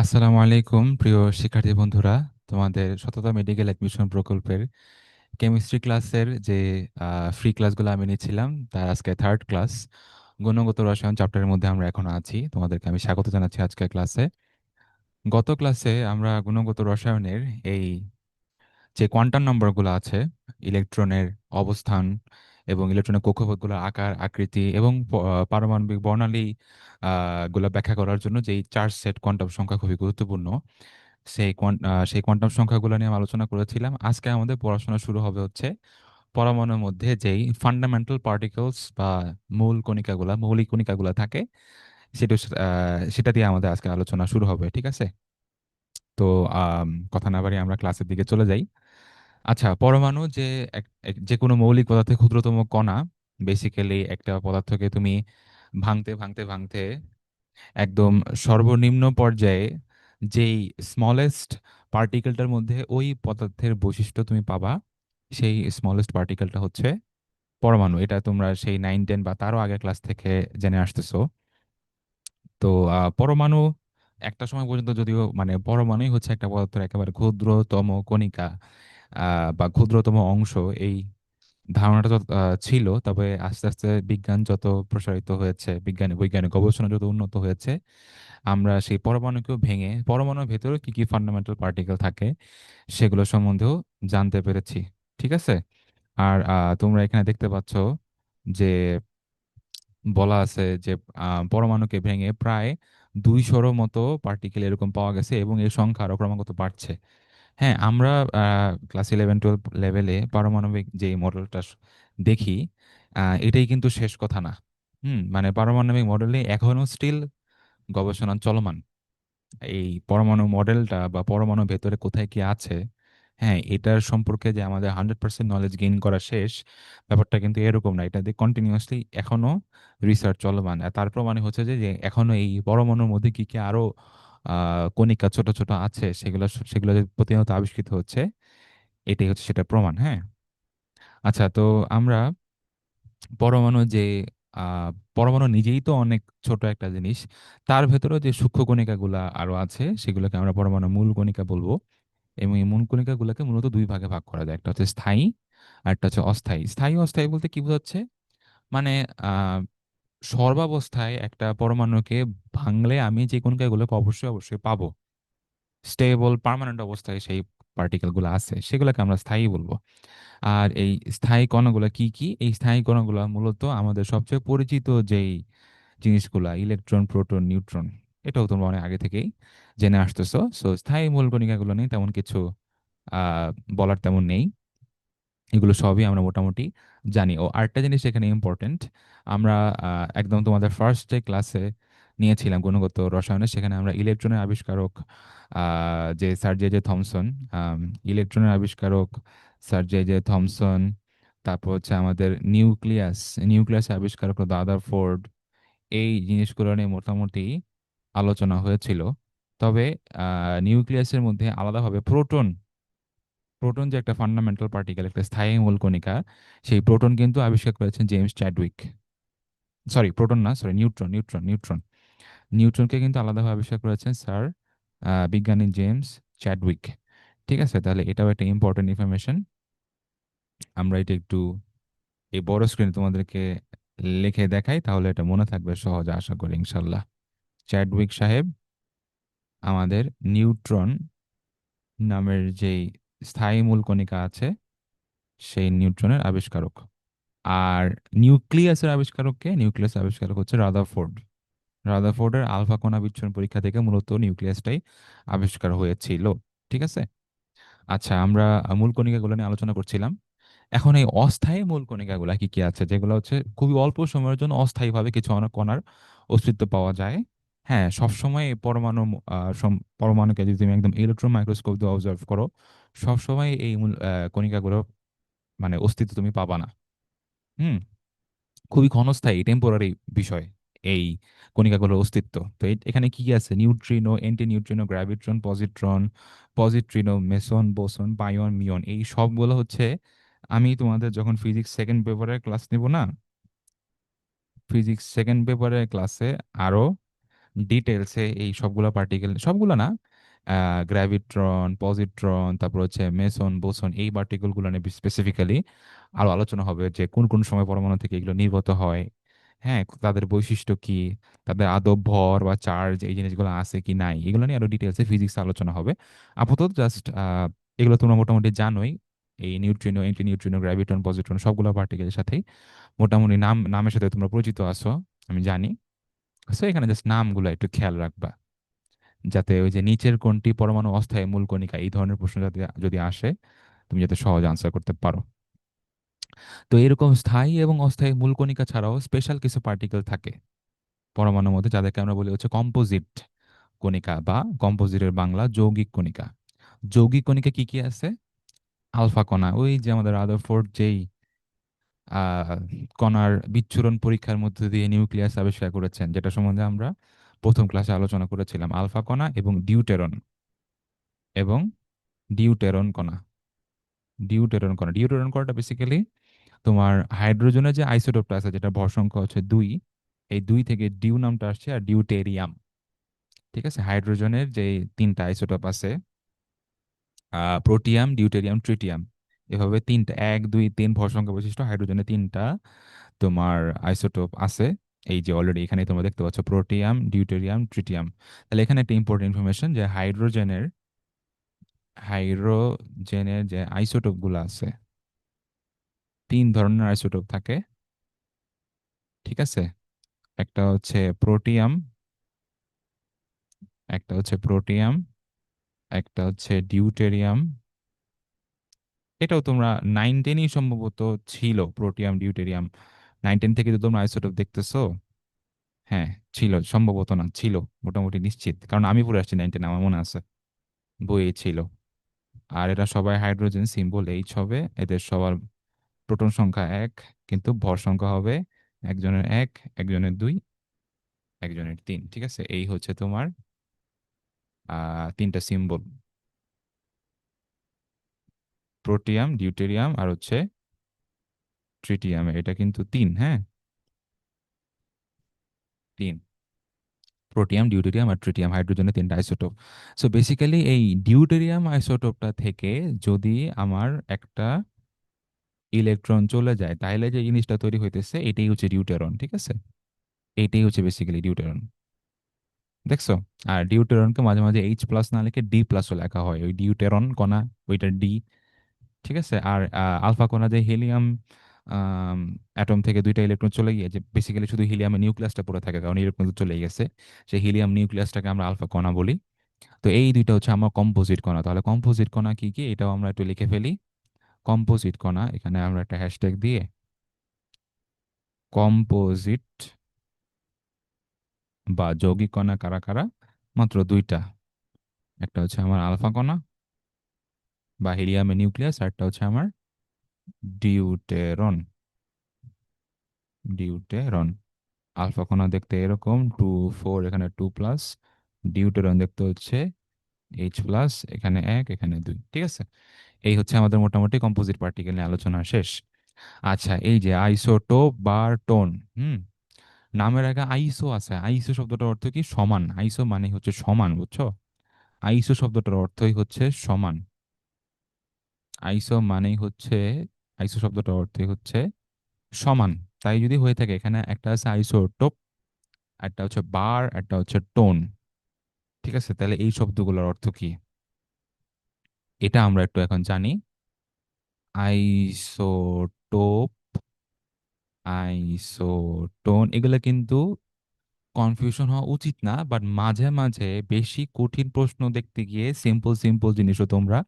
আসসালামু আলাইকুম প্রিয় শিক্ষার্থী বন্ধুরা। তোমাদের সততা মেডিকেল অ্যাডমিশন প্রকল্পের কেমিস্ট্রি ক্লাসের যে ফ্রি ক্লাসগুলো আমি নিয়েছিলাম তার আজকে থার্ড ক্লাস গুণগত রসায়ন চ্যাপ্টারের মধ্যে আমরা এখন আছি। তোমাদেরকে আমি স্বাগত জানাচ্ছি আজকের ক্লাসে। গত ক্লাসে আমরা গুণগত রসায়নের এই যে কোয়ান্টাম নম্বরগুলো আছে, ইলেকট্রনের অবস্থান এবং ইলেকট্রনের কক্ষপথগুলোর আকার আকৃতি এবং পারমাণবিক বর্ণালী গুলা ব্যাখ্যা করার জন্য যেই চার সেট কোয়ান্টাম সংখ্যা খুবই গুরুত্বপূর্ণ, সেই কোয়ান্টাম সংখ্যাগুলো নিয়ে আমি আলোচনা করেছিলাম। আজকে আমাদের পড়াশোনা শুরু হবে হচ্ছে পরমাণুর মধ্যে যেই ফান্ডামেন্টাল পার্টিকলস বা মৌলিক কণিকাগুলা থাকে, সেটা সেটা দিয়ে আমাদের আজকে আলোচনা শুরু হবে। ঠিক আছে? তো কথা না বাড়িয়ে আমরা ক্লাসের দিকে চলে যাই। আচ্ছা, পরমাণু যে যে কোনো মৌলিক পদার্থের ক্ষুদ্রতম কণা। বেসিক্যালি একটা পদার্থকে তুমি ভাঙতে ভাঙতে ভাঙতে একদম সর্বনিম্ন পর্যায়ে যেই স্মলেস্ট পার্টিকেলটার মধ্যে ওই পদার্থের বৈশিষ্ট্য তুমি পাবা, সেই স্মলেস্ট পার্টিকেলটা হচ্ছে পরমাণু। এটা তোমরা সেই 9-10 বা তারও আগের ক্লাস থেকে জেনে আসতেছো। তো পরমাণু একটা সময় পর্যন্ত যদিও মানে পরমাণুই হচ্ছে একটা পদার্থের একেবারে ক্ষুদ্রতম কণিকা বা ক্ষুদ্রতম অংশ, এই ধারণাটা যত ছিল, তবে আস্তে আস্তে বিজ্ঞান যত প্রসারিত হয়েছে, বৈজ্ঞানিক গবেষণা যত উন্নত হয়েছে, আমরা সেই পরমাণুকেও ভেঙে পরমাণুর ভেতরে কি কি ফান্ডামেন্টাল পার্টিকেল থাকে সেগুলো সম্বন্ধেও জানতে পেরেছি। ঠিক আছে? আর তোমরা এখানে দেখতে পাচ্ছ যে বলা আছে যে পরমাণুকে ভেঙে প্রায় 200 মতো পার্টিকেল এরকম পাওয়া গেছে এবং এর সংখ্যা আরো ক্রমাগত বাড়ছে। হ্যাঁ, আমরা ক্লাস 11-12 লেভেলে পারমাণবিক যে মডেলটা দেখি, এটাই কিন্তু শেষ কথা না। মানে পারমাণবিক মডেলে এখনো স্টিল গবেষণা চলমান। এই পরমাণু মডেলটা বা পরমাণুর ভেতরে কোথায় কি আছে, হ্যাঁ, এটার সম্পর্কে যে আমাদের 100% নলেজ গেইন করা শেষ, ব্যাপারটা কিন্তু এরকম না। এটা দিয়ে কন্টিনিউয়াসলি এখনো রিসার্চ চলমান। আর তার প্রমাণই হচ্ছে যে যে এখনো এই পরমাণুর মধ্যে কি কি আরো কণিকা ছোট ছোট আছে, সেগুলো যে প্রতিনিয়ত আবিষ্কৃত হচ্ছে, এটাই হচ্ছে সেটা প্রমাণ। হ্যাঁ, আচ্ছা, তো আমরা পরমাণু যে পরমাণু নিজেই তো অনেক ছোট একটা জিনিস, তার ভেতরেও যে সূক্ষ্ম কণিকাগুলা আরো আছে সেগুলোকে আমরা পরমাণু মূল কণিকা বলবো। এবং এই মূল কণিকাগুলোকে মূলত দুই ভাগে ভাগ করা যায়, একটা হচ্ছে স্থায়ী আর একটা হচ্ছে অস্থায়ী। স্থায়ী অস্থায়ী বলতে কি বোঝাচ্ছে, মানে আহ সর্বাবস্থায় একটা পরমাণুকে ভাঙলে আমি যে কণিকাগুলোকে অবশ্যই অবশ্যই পাবো, স্টেবল পার্মানেন্ট অবস্থায় সেই পার্টিকেল গুলো আছে, সেগুলোকে আমরা স্থায়ী বলবো। আর এই স্থায়ী কণাগুলো কি কি, এই স্থায়ী কণাগুলো মূলত আমাদের সবচেয়ে পরিচিত যেই জিনিসগুলা, ইলেকট্রন প্রোটন নিউট্রন, এটাও তোমরা অনেক আগে থেকেই জেনে আসতেছো। সো স্থায়ী মূল কণিকাগুলো নেই তেমন কিছু আহ বলার তেমন নেই, এগুলো সবই আমরা মোটামুটি জানি। ও আরেকটা জিনিস এখানে ইম্পর্টেন্ট, আমরা একদম তোমাদের ফার্স্ট যে ক্লাসে নিয়েছিলাম গুণগত রসায়নে, সেখানে আমরা ইলেকট্রনের আবিষ্কারক যে স্যার জে জে থমসন, ইলেকট্রনের আবিষ্কারক স্যার জে জে থমসন, তারপর হচ্ছে আমাদের নিউক্লিয়াস আবিষ্কারক রাদারফোর্ড, এই জিনিসগুলো নিয়ে মোটামুটি আলোচনা হয়েছিল। তবে নিউক্লিয়াসের মধ্যে আলাদাভাবে প্রোটন, প্রোটন যে একটা ফান্ডামেন্টাল পার্টিকেল, একটা স্থায়ী মূল কণিকা, সেই প্রোটন কিন্তু আবিষ্কার করেছেন জেমস চ্যাডউইক। সরি, প্রোটন না, সরি, নিউট্রন। নিউট্রনকে কিন্তু আলাদাভাবে আবিষ্কার করেছেন স্যার বিজ্ঞানী জেমস চ্যাডউইক। ঠিক আছে? তাহলে এটাও একটা ইম্পর্টেন্ট ইনফরমেশন। আমরা এটা একটু এই বড় স্ক্রিনে তোমাদেরকে লিখে দেখাই, তাহলে এটা মনে থাকবে সহজে আশা করি ইনশাল্লাহ। চ্যাডউইক সাহেব আমাদের নিউট্রন নামের যেই স্থায়ী মূল কণিকা আছে, সেই নিউট্রনের আবিষ্কারক। আর নিউক্লিয়াসের আবিষ্কারক হচ্ছে রাদারফোর্ড। রাদারফোর্ডের আলফা কণা বিচ্ছুরণ পরীক্ষা থেকে মূলত নিউক্লিয়াসটাই আবিষ্কার হয়েছিল। ঠিক আছে? আচ্ছা, আমরা মূল কণিকাগুলো নিয়ে আলোচনা করছিলাম। এখন এই অস্থায়ী মূল কণিকাগুলো কি কি আছে, যেগুলো হচ্ছে খুবই অল্প সময়ের জন্য অস্থায়ীভাবে কিছু কণার অস্তিত্ব পাওয়া যায়। হ্যাঁ, সবসময় এই পরমাণুকে যদি তুমি একদম ইলেকট্রন মাইক্রোস্কোপ দিয়ে অবজার্ভ করো, সবসময় এই মূল কণিকাগুলো মানে অস্তিত্ব তুমি পাবা না। হুম, খুবই ক্ষণস্থায়ী টেম্পোরারি বিষয় এই কণিকাগুলোর অস্তিত্ব। তো এখানে কি কি আছে, neutrino, anti neutrino, graviton, positron, meson, boson, baryon, muon, এই সবগুলো হচ্ছে আমি তোমাদের যখন ফিজিক্স সেকেন্ড পেপারের ক্লাস নিব না, ফিজিক্স সেকেন্ড পেপারের ক্লাসে আরো ডিটেলসে এই সবগুলো পার্টিকেল, সবগুলো না, গ্র্যাভিট্রন, পজিট্রন, তারপর হচ্ছে মেসন, বোসন, এই পার্টিকেলগুলো নিয়ে স্পেসিফিক্যালি আরো আলোচনা হবে যে কোন কোন সময় পরমাণু থেকে এগুলো নির্গত হয়, হ্যাঁ, তাদের বৈশিষ্ট্য কি, তাদের আদৌ ভর বা চার্জ এই জিনিসগুলো আছে কি নাই, এগুলো নিয়ে আরো ডিটেলসে ফিজিক্স আলোচনা হবে। আপাতত জাস্ট এগুলো তোমরা মোটামুটি জানোই, এই neutrino, anti neutrino, graviton, positron সবগুলো পার্টিকেলের সাথেই মোটামুটি নামের সাথে তোমরা পরিচিত আছো, আমি জানি। সো এখানে জাস্ট নামগুলো একটু খেয়াল রাখবা, যাতে ওই যে নিচের কোনটি পরমাণু অস্থায়ী মূল কণিকা এই ধরনের প্রশ্ন যাতে যদি আসে তুমি যাতে সহজে আনসার করতে পারো। তো এরকম স্থায়ী এবং অস্থায়ী মূল কণিকা ছাড়াও স্পেশাল কিছু পার্টিকেল থাকে পরমাণুর মধ্যে, যাদেরকে আমরা বলি হচ্ছে কম্পোজিট কণিকা বা কম্পোজিটের বাংলা যৌগিক কণিকা। যৌগিক কণিকা কি কি আছে? আলফা কণা, ওই যে আমাদের রাদারফোর্ড যেই আহ কণার বিচ্ছুরণ পরীক্ষার মধ্যে দিয়ে নিউক্লিয়াস আবিষ্কার করেছেন, যেটা সম্বন্ধে আমরা প্রথম ক্লাসে আলোচনা করেছিলাম, আলফা কণা এবং ডিউটেরন, এবং ডিউটেরন কণা। ডিউটেরন কণাটা বেসিক্যালি তোমার হাইড্রোজেনের যে আইসোটোপটা আছে, যেটা ভর সংখ্যা হচ্ছে 2, এই 2 থেকে ডিউ নামটা আসছে, আর ডিউটেরিয়াম, ঠিক আছে? হাইড্রোজেনের যে তিনটা আইসোটোপ আছে, প্রোটিয়াম, ডিউটেরিয়াম, ট্রিটিয়াম, এভাবে তিনটা, 1 2 3 ভর সংখ্যা বিশিষ্ট হাইড্রোজেনের তিনটা তোমার আইসোটোপ আছে। এই যে অলরেডি এখানে তোমরা দেখতে পাচ্ছ প্রোটিয়াম, ডিউটেরিয়াম, ট্রিটিয়াম। তাহলে এখানে একটা ইম্পর্টেন্ট ইনফরমেশন যে হাইড্রোজেনের যে আইসোটোপ গুলো আছে, 3 ধরনের আইসোটোপ থাকে, ঠিক আছে? একটা হচ্ছে প্রোটিয়াম, একটা হচ্ছে প্রোটিয়াম, একটা হচ্ছে ডিউটেরিয়াম। এটাও তোমরা 9 10 সম্ভবত ছিল, প্রোটিয়াম, ডিউটেরিয়াম। 9 10 থেকে তো তোমরা আইসোটোপ দেখতেছো। হ্যাঁ, ছিল, সম্ভবত না, ছিল, মোটামুটি নিশ্চিত, কারণ আমি পড়ে আসছি 9 10, আমার মনে আছে, বইয়ে ছিল। আর এরা সবাই হাইড্রোজেন, সিম্বল এইচ হবে, এদের সবার প্রোটন সংখ্যা 1, কিন্তু ভর সংখ্যা হবে একজনের 1, একজনের 2, একজনের 3, ঠিক আছে? এই হচ্ছে তোমার তিনটা সিম্বল, প্রোটিয়াম, ডিউটেরিয়াম আর হচ্ছে ট্রিটিয়াম। এটা কিন্তু 3, হ্যাঁ, 3, প্রোটিয়াম, ডিউটেরিয়াম আর ট্রিটিয়াম, হাইড্রোজেনের তিনটা আইসোটোপ। সো বেসিক্যালি এই ডিউটেরিয়াম আইসোটোপটা থেকে যদি আমার একটা ইলেকট্রন চলে যায়, তাহলে যে জিনিসটা তৈরি হইতেছে এটাই হচ্ছে ডিউটেরন, ঠিক আছে? এইটাই হচ্ছে বেসিক্যালি ডিউটেরন, দেখছো? আর ডিউটেরনকে মাঝে মাঝে এইচ প্লাস না লিখে ডি প্লাসও লেখা হয়, ওই ডিউটেরন কণা, ওইটা ডি, ঠিক আছে? আর আলফা কণা যে হিলিয়াম অ্যাটম থেকে 2টা ইলেকট্রন চলে গিয়ে যে বেসিক্যালি শুধু হিলিয়ামের নিউক্লিয়াসটা পড়ে থাকে, কারণ ইলেকট্রন তো চলে গেছে, সেই হিলিয়াম নিউক্লিয়াসটাকে আমরা আলফা কণা বলি। তো এই দুইটা হচ্ছে আমার কম্পোজিট কণা। তাহলে কম্পোজিট কণা কি কি, এটাও আমরা একটু লিখে ফেলি। কম্পোজিট কণা, এখানে আমরা একটা হ্যাশট্যাগ দিয়ে কম্পোজিট বা যৌগিক কণা কারা কারা, মাত্র 2টা, একটা হচ্ছে আমার আলফা কণা বা হিলিয়ামের নিউক্লিয়াস, আর একটা হচ্ছে আমার ডিউটেরন। ডিউটেরন, আলফা কণা দেখতে এরকম 2 4, এখানে 2+, ডিউটেরন দেখতে হচ্ছে H+, এখানে 1, এখানে 2, ঠিক আছে? এই হচ্ছে আমাদের মোটামুটি কম্পোজিট পার্টিকেল নিয়ে আলোচনা শেষ। আচ্ছা, এই যে আইসোটোপ বা টোন, হুম, নামের আগে আইসো আছে, আইসো শব্দটার অর্থ কি? সমান। আইসো মানে হচ্ছে সমান, বুঝছো? আইসো শব্দটার অর্থই হচ্ছে সমান। আইসো মানেই হচ্ছে, আইসো শব্দটার অর্থই হচ্ছে সমান। তাই যদি হয়ে থাকে, এখানে একটা আছে আইসোটোপ, একটা হচ্ছে বার, একটা হচ্ছে টোন, ঠিক আছে? তাহলে এই শব্দগুলোর অর্থ কি, এটা আমরা একটু এখন জানি। আইসোটোপ, আইসোটোন, এগুলো কিন্তু কনফিউশন হওয়া উচিত না, বাট মাঝে মাঝে বেশি কঠিন প্রশ্ন দেখতে গিয়ে সিম্পল সিম্পল জিনিসও তোমরা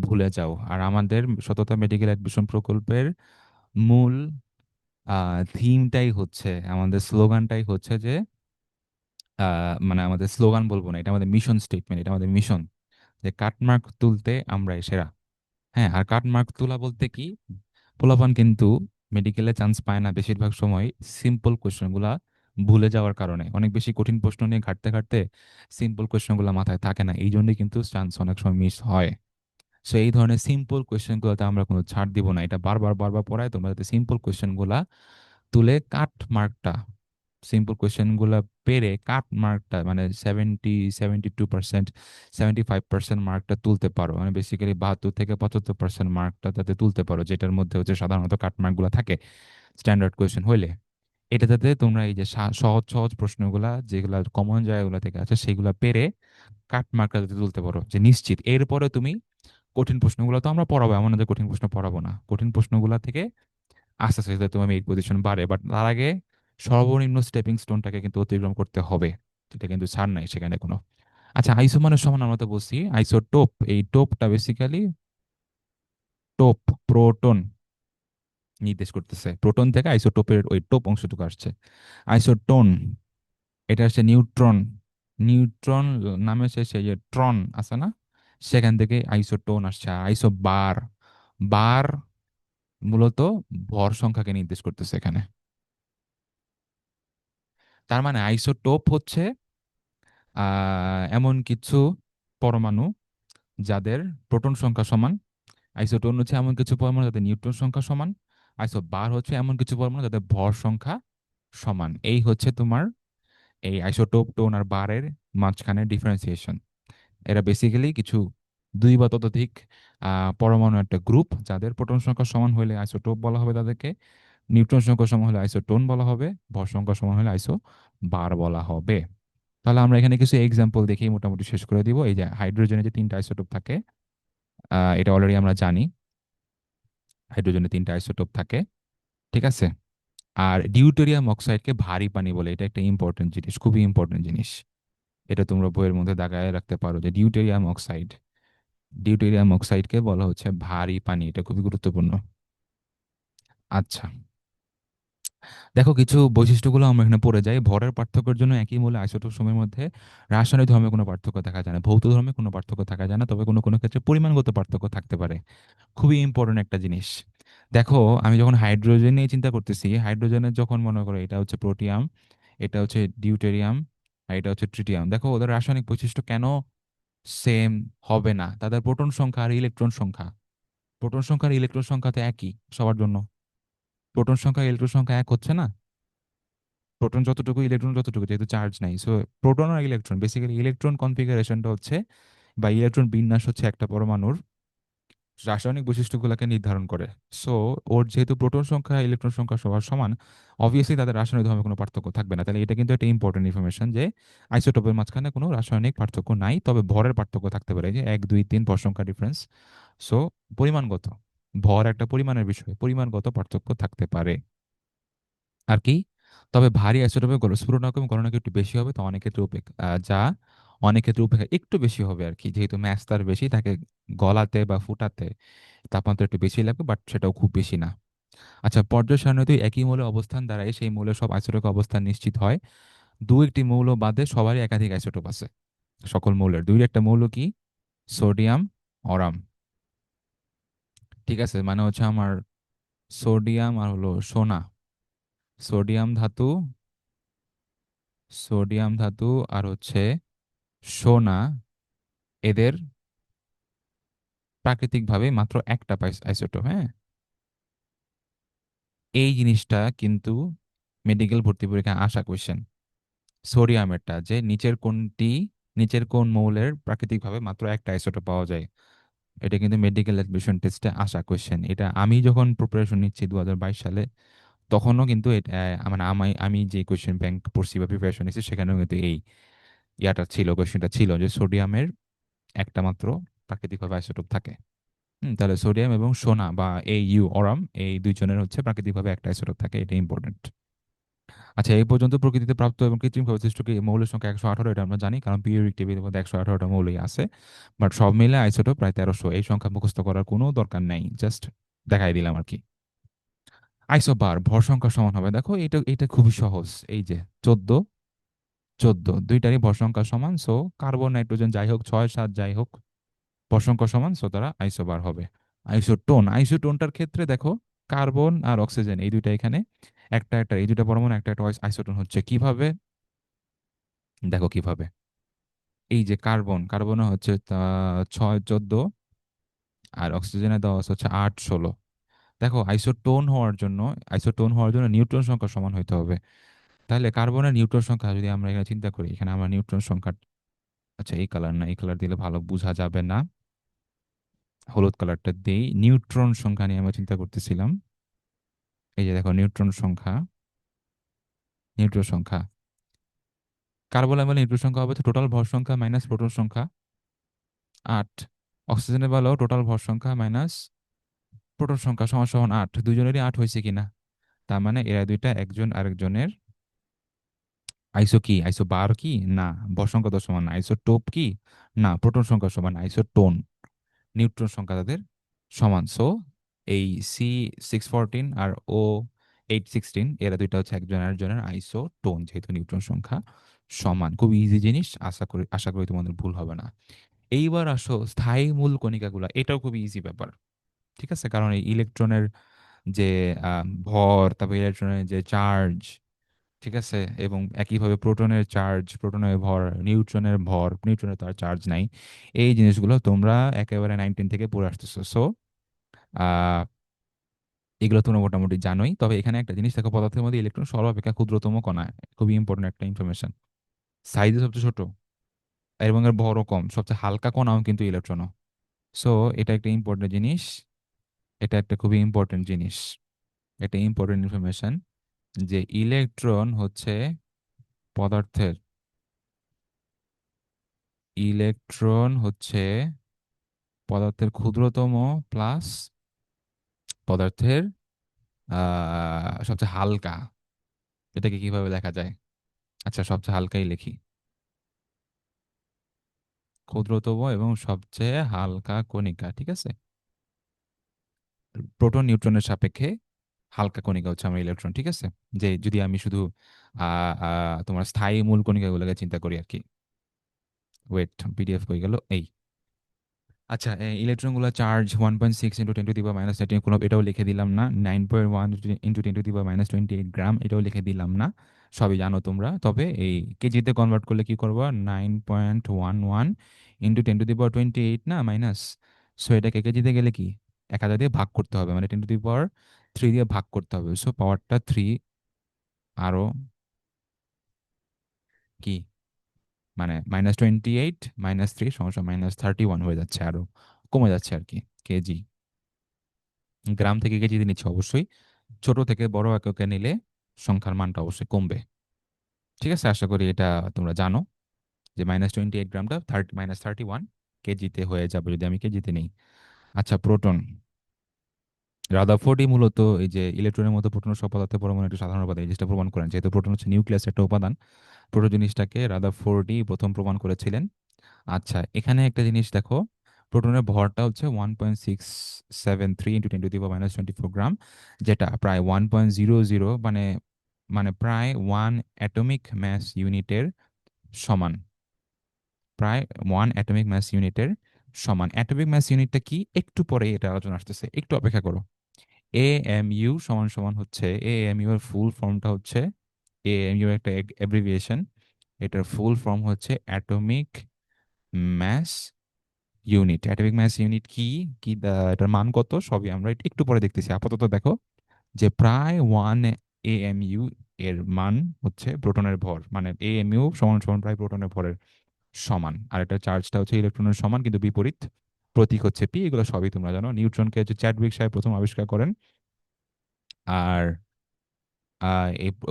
ভুলে যাও। আর আমাদের সততা মেডিকেল অ্যাডমিশন প্রকল্পের মূল থিমটাই হচ্ছে, আমাদের স্লোগানটাই হচ্ছে যে মানে আমাদের স্লোগান বলবো না, এটা আমাদের মিশন স্টেটমেন্ট, এটা আমাদের মিশন, যে কাটমার্ক তুলতে আমরা সেরা। হ্যাঁ, আর কাটমার্ক তোলা বলতে কি, পোলাপান কিন্তু মেডিকেলে চান্স পায় না বেশিরভাগ সময় সিম্পল কোয়েশ্চেনগুলা ভুলে যাওয়ার কারণে। অনেক বেশি কঠিন প্রশ্ন নিয়ে ঘাটতে ঘাটতে সিম্পল কোয়েশ্চেনগুলো মাথায় থাকে না, এই জন্যই কিন্তু চান্স অনেক সময় মিস হয়। সো এই ধরনের সিম্পল কোয়েশ্চেনগুলোতে আমরা কোনো ছাড় দিব না, এটা বারবার বারবার পড়ায় তোমরা যাতে সিম্পল কোয়েশ্চেনগুলা তুলে কাট মার্কটা সিম্পল কোয়েশ্চেন গুলা পেরে কাট মার্কটা মানে 72%, 75% মার্কটা তুলতে পারো, মানে বেসিক্যালি 72 থেকে 75% মার্কটা তাতে তুলতে পারো, যেটার মধ্যে হচ্ছে সাধারণত কাট মার্ক গুলা থাকে স্ট্যান্ডার্ড কোয়েশ্চেন হইলে। এটা যাতে তোমরা এই যে সহজ সহজ প্রশ্নগুলা যেগুলা কমন জায়গাগুলো থেকে আছে সেগুলা পেরে কাট মার্কটা যাতে তুলতে পারো, যে নিশ্চিত এরপরে তুমি কঠিন প্রশ্নগুলো তো আমরা পড়াবো, এমন না যে কঠিন প্রশ্ন পড়াবো না, কঠিন প্রশ্নগুলো থেকে আস্তে আস্তে যাতে তোমার এই পজিশন বাড়ে, বাট তার আগে সর্বনিম্ন স্টেপিং স্টোনটাকে কিন্তু অতিক্রম করতে হবে, সেটা কিন্তু ছাড় নাই সেখানে কোনো। আচ্ছা, আইসো মানে সমান আমরা তো বলছি আইসোটোপ, এই টোপটা বেসিক্যালি টোপ, প্রোটন নির্দেশ করতেছে, প্রোটন থেকে আইসোটোপের ওই টোপ অংশটুকু আসছে। আইসোটোন, এটা হচ্ছে নিউট্রন, নিউট্রন নামে শেষে যে ট্রন আছে না, সেখান থেকে আইসোটোন আসছে। আর আইসো বার, বার মূলত ভর সংখ্যাকে নির্দেশ করতেছে এখানে। তার মানে আইসোটোপ হচ্ছে এমন কিছু পরমাণু যাদের প্রোটন সংখ্যা সমান, আইসোটোন হচ্ছে এমন কিছু পরমাণু যাদের নিউট্রন সংখ্যা সমান, আইসো বার হচ্ছে এমন কিছু পরমাণু যাদের ভর সংখ্যা সমান। এই হচ্ছে তোমার এই আইসোটোপ, টোন আর বারের মাঝখানে ডিফারেন্সিয়েশন। এরা বেসিক্যালি কিছু দুই বা ততোধিক পরমাণু একটা গ্রুপ, যাদের প্রোটন সংখ্যা সমান হলে আইসোটোপ বলা হবে তাদেরকে, নিউট্রন সংখ্যা সমান হলে আইসোটোন বলা হবে, ভর সংখ্যা সমান হলে আইসো বার বলা হবে। তাহলে আমরা এখানে কিছু এক্সাম্পল দেখেই মোটামুটি শেষ করে দিব। এই যে হাইড্রোজেনে যে তিনটা আইসোটোপ থাকে, এটা অলরেডি আমরা জানি, হাইড্রোজেনে তিনটা আইসোটোপ থাকে, ঠিক আছে। আর ডিউটেরিয়াম অক্সাইডকে ভারী পানি বলে, এটা একটা ইম্পর্টেন্ট জিনিস, খুবই ইম্পর্টেন্ট জিনিস। এটা তোমরা বইয়ের মধ্যে দাগায় রাখতে পারো যে ডিউটেরিয়াম অক্সাইড, ডিউটেরিয়াম অক্সাইডকে বলা হচ্ছে ভারী পানি, এটা খুবই গুরুত্বপূর্ণ। আচ্ছা, দেখো কিছু বৈশিষ্ট্যগুলো আমরা এখানে পড়ে যাই। ভরের পার্থক্যের জন্য একই মূলে আইসোটোপ সমূহের মধ্যে রাসায়নিক ধর্মে কোনো পার্থক্য দেখা যায় না, ভৌত ধর্মে কোনো পার্থক্য দেখা যায় না, তবে কোনো কোনো ক্ষেত্রে পরিমাণগত পার্থক্য থাকতে পারে। খুবই ইম্পর্টেন্ট একটা জিনিস। দেখো আমি যখন হাইড্রোজেন নিয়ে চিন্তা করতেছি, হাইড্রোজেনের যখন মনে করো এটা হচ্ছে প্রোটিয়াম, এটা হচ্ছে ডিউটেরিয়াম, আর এটা হচ্ছে ট্রিটিয়াম, দেখো ওদের রাসায়নিক বৈশিষ্ট্য কেন সেম হবে না? তাদের প্রোটন সংখ্যা আর ইলেকট্রন সংখ্যা, প্রোটন সংখ্যা আর ইলেকট্রন সংখ্যা তো একই সবার জন্য, প্রোটন সংখ্যা ইলেকট্রন সংখ্যা এক হচ্ছে না? প্রোটন যতটুকু ইলেকট্রন যতটুকু, যেহেতু চার্জ নাই, সো প্রোটন আর ইলেকট্রন বেসিক্যালি ইলেকট্রন কনফিগারেশনটা হচ্ছে বা ইলেকট্রন বিন্যাস হচ্ছে একটা পরমাণুর রাসায়নিক বৈশিষ্ট্যগুলোকে নির্ধারণ করে। সো ওর যেহেতু প্রোটন সংখ্যা ইলেকট্রন সংখ্যা সবার সমান, অবভিয়াসলি তাদের রাসায়নিক ধর্মে কোনো পার্থক্য থাকবে না। তাহলে এটা কিন্তু একটা ইম্পর্টেন্ট ইনফরমেশন যে আইসোটোপের মাঝখানে কোনো রাসায়নিক পার্থক্য নাই, তবে ভরের পার্থক্য থাকতে পারে, যে এক দুই তিন ভর সংখ্যা ডিফারেন্স। সো পরিমাণগত, ভর একটা পরিমাণের বিষয়, পরিমাণগত পার্থক্য থাকতে পারে আর কি। তবে ভারী আইসোটোপে স্ফুটনাঙ্ক এবং গলনাঙ্ক একটু বেশি হবে, তো অনেক ক্ষেত্রে যা অনেক ক্ষেত্রে উপেক্ষা একটু বেশি হবে আর কি, যেহেতু ম্যাস তার বেশি তাকে গলাতে বা ফুটাতে তাপমাত্রা একটু বেশি লাগবে, বাট সেটাও খুব বেশি না। আচ্ছা, পর্যায় সারণীতে একই মৌলের অবস্থান দ্বারাই সেই মৌলের সব আইসোটোপের অবস্থান নিশ্চিত হয়। দু একটি মৌল বাদে সবারই একাধিক আইসোটোপ আছে। সকল মৌলের দুই একটা মৌল কি? সোডিয়াম, অরাম, ঠিক আছে, মানে হচ্ছে আমার সোডিয়াম আর হলো সোনা, সোডিয়াম ধাতু, সোডিয়াম ধাতু আর হচ্ছে সোনা, এদের প্রাকৃতিকভাবে মাত্র একটা আইসোটোপ, হ্যাঁ। এই জিনিসটা কিন্তু মেডিকেল ভর্তি পরীক্ষায় আসা কোয়েশ্চেন, সোডিয়ামেরটা যে নিচের কোনটি, নিচের কোন মৌলের প্রাকৃতিকভাবে মাত্র একটা আইসোটোপ পাওয়া যায়, এটা কিন্তু মেডিকেল অ্যাডমিশন টেস্টে আসা কোয়েশ্চেন। এটা আমি যখন প্রিপারেশন নিচ্ছি 2022 সালে, তখনও কিন্তু এটা মানে আমি যে কোয়েশ্চেন ব্যাংক পড়ছি বা প্রিপারেশন নিচ্ছি সেখানেও কিন্তু এই ইয়াটা ছিল, কোয়েশ্চেনটা ছিল যে সোডিয়ামের একটা মাত্র প্রাকৃতিকভাবে আইসোটোপ থাকে। তাহলে সোডিয়াম এবং সোনা বা এই ইউ অরাম, এই দুইজনের হচ্ছে প্রাকৃতিকভাবে একটা আইসোটোপ থাকে, এটা ইম্পর্টেন্ট। আচ্ছা, এই পর্যন্ত প্রকৃতিতে প্রাপ্ত এবং কৃত্রিমভাবে সৃষ্ট মৌলের সংখ্যা 118, এটা আমরা জানি, কারণ পিরিয়ডিক টেবিলের মধ্যে 118টা মৌলই আছে। বাট সব মিলে আইসোটোপ প্রায় 1300, এই সংখ্যা মুখস্থ করার কোনো দরকার নেই, জাস্ট দেখাই দিলাম আর কি। আইসোবার ভর সংখ্যা সমান হবে, দেখো এটা এটা খুবই সহজ, এই যে 14, 14 দুইটারই ভর সংখ্যা সমান, সো কার্বন নাইট্রোজেন যাই হোক, 6 7 যাই হোক, ভর সংখ্যা সমান, সো তারা আইসোবার হবে। আইসোটোন, আইসোটোনটার ক্ষেত্রে দেখো কার্বন আর অক্সিজেন এই দুইটা এখানে একটা একটা, এই দুইটা পরমাণু একটা একটা আইসোটোন হচ্ছে কিভাবে, দেখো কিভাবে। এই যে কার্বন, কার্বনে হচ্ছে 6 14, আর অক্সিজেনে দেওয়া আছে হচ্ছে 8 16। দেখো আইসোটোন হওয়ার জন্য, আইসোটোন হওয়ার জন্য নিউট্রন সংখ্যা সমান হইতে হবে। তাহলে কার্বনের নিউট্রন সংখ্যা যদি আমরা এখানে চিন্তা করি, এখানে আমরা নিউট্রন সংখ্যা, আচ্ছা এই কালার না, এই কালার দিলে ভালো বোঝা যাবে না, হলুদ কালারটা দিই। নিউট্রন সংখ্যা নিয়ে আমরা চিন্তা করতেছিলাম। এই যে দেখো নিউট্রন সংখ্যা, নিউট্রন সংখ্যা, কার্বন বেলায় নিউট্রন সংখ্যা হবে তো টোটাল ভর সংখ্যা মাইনাস প্রোটন সংখ্যা 8। অক্সিজেনের বেলাও টোটাল ভর সংখ্যা মাইনাস প্রোটন সংখ্যা সমান সমান 8। দুজনেরই 8 হয়েছে কিনা, তার মানে এরা দুইটা একজন আরেকজনের আইসো কি, আইসো বার কি না, ভর সংখ্যা তো সমান না। আইসোটোপ কি না, প্রোটন সংখ্যা সমান, আইসোটোন, নিউট্রন সংখ্যা তাদের সমান। সো এই C614 আর O816 এরা দুইটা হচ্ছে একজন আরেকজনের আইসোটোন, যেহেতু নিউট্রন সংখ্যা সমান। খুব ইজি জিনিস, আশা করি তোমাদের ভুল হবে না। এইবার আসো স্থায়ী মূল কণিকাগুলা, এটাও খুব ইজি ব্যাপার। ঠিক আছে, কারণ এই ইলেকট্রনের যে ভর, তারপর ইলেকট্রনের যে চার্জ, ঠিক আছে, এবং একইভাবে প্রোটনের চার্জ, প্রোটনের ভর, নিউট্রনের ভর, নিউট্রনের তো আর চার্জ নাই। এই জিনিসগুলো তোমরা একেবারে 19 থেকে পড়ে আসতেছো। সো আহ এগুলো তোমরা মোটামুটি জানোই। তবে এখানে একটা জিনিস দেখো, পদার্থের মধ্যে ইলেকট্রন সর্বাপেক্ষা ক্ষুদ্রতম কণা, খুবই ইম্পর্টেন্ট একটা ইনফরমেশন। সাইজে সবচেয়ে ছোট এবং এর ভরও কম, সবচেয়ে হালকা কণাও কিন্তু ইলেকট্রনও। সো এটা একটা ইম্পর্টেন্ট জিনিস, এটা একটা খুবই ইম্পর্টেন্ট জিনিস, এটা ইম্পর্টেন্ট ইনফরমেশন, যে ইলেকট্রন হচ্ছে পদার্থের, ইলেকট্রন হচ্ছে পদার্থের ক্ষুদ্রতম প্লাস পদার্থের সবচেয়ে হালকা। এটাকে কিভাবে লেখা যায়? আচ্ছা সবচেয়ে হালকাই লিখি, ক্ষুদ্রতম এবং সবচেয়ে হালকা কণিকা। ঠিক আছে, প্রোটন নিউট্রনের সাপেক্ষে হালকা কণিকা হচ্ছে আমার ইলেকট্রন। ঠিক আছে, যে যদি আমি শুধু তোমার স্থায়ী মূল কণিকাগুলোকে চিন্তা করি আর কি। ওয়েট, পিডিএফ হয়ে গেল এই। আচ্ছা, ইলেকট্রনগুলো চার্জ 1.6 ইন্টু 10⁻³ কোনো, এটাও লিখে দিলাম না। 9.1 ইন্টু 10⁻28 গ্রাম, এটাও লিখে দিলাম না, সবই জানো তোমরা। তবে এই কেজিতে কনভার্ট করলে কি করবো, 9.11 ইন্টু 10⁻28 না মাইনাস। সো এটাকে কেজিতে গেলে কি 1000 দিয়ে ভাগ করতে হবে, মানে 10⁻³ দিয়ে ভাগ করতে হবে। সো পাওয়ারটা 3, আরো কি মানে -28 - 3 = -31 হয়ে যাচ্ছে, আরো কমে যাচ্ছে আর কি কেজি। গ্রাম থেকে কেজিতে নিচ্ছে অবশ্যই, ছোট থেকে বড় এককে নিলে সংখ্যার মানটা অবশ্যই কমবে। ঠিক আছে, আশা করি এটা তোমরা জানো যে -28 গ্রামটা -31 কেজিতে হয়ে যাবে যদি আমি কেজিতে নেই। আচ্ছা, প্রোটন, রাদারফোর্ডই মূলত এই যে ইলেকট্রনের মতো প্রোটনের সব পদার্থের পরমাণু একটা সাধারণ উপাদান, এই জিনিসটা প্রমাণ করেন। যেহেতু প্রোটন হচ্ছে নিউক্লিয়াস একটা উপাদান, প্রোটো জিনিসটাকে রাদারফোর্ডই প্রথম প্রমাণ করেছিলেন। আচ্ছা, এখানে একটা জিনিস দেখো, প্রোটনের ভরটা হচ্ছে 1.673 ইন্টু 10⁻24 গ্রাম, যেটা প্রায় 1.00 মানে মানে প্রায় 1 অ্যাটমিক ম্যাস ইউনিটের সমান, প্রায় 1 অ্যাটমিক ম্যাস ইউনিটের সমান। অ্যাটমিক ম্যাস ইউনিটটা কি, একটু পরে এটা আলোচনা আসতেছে, একটু অপেক্ষা করো। এএমইউ সমান সমান হচ্ছে, এএমইউ এর ফুল ফর্মটা হচ্ছে, এএমইউ একটা অ্যাব্রিভিয়েশন, এটার ফুল ফর্ম হচ্ছে atomic mass unit. Atomic mass unit কি কি এটার মান কত সবই আমরা একটু পরে দেখতেছি। আপাতত দেখো যে প্রায় 1 AMU এর মান হচ্ছে প্রোটনের ভর, মানে AMU সমান সমান প্রায় প্রোটনের ভরের সমান। আর এটা চার্জটা হচ্ছে ইলেকট্রনের সমান, কিন্তু বিপরীত, প্রতীক হচ্ছে পি। এগুলো সবই তোমরা জানো। নিউট্রনকে হচ্ছে চ্যাডউইক সাহেব প্রথম আবিষ্কার করেন, আর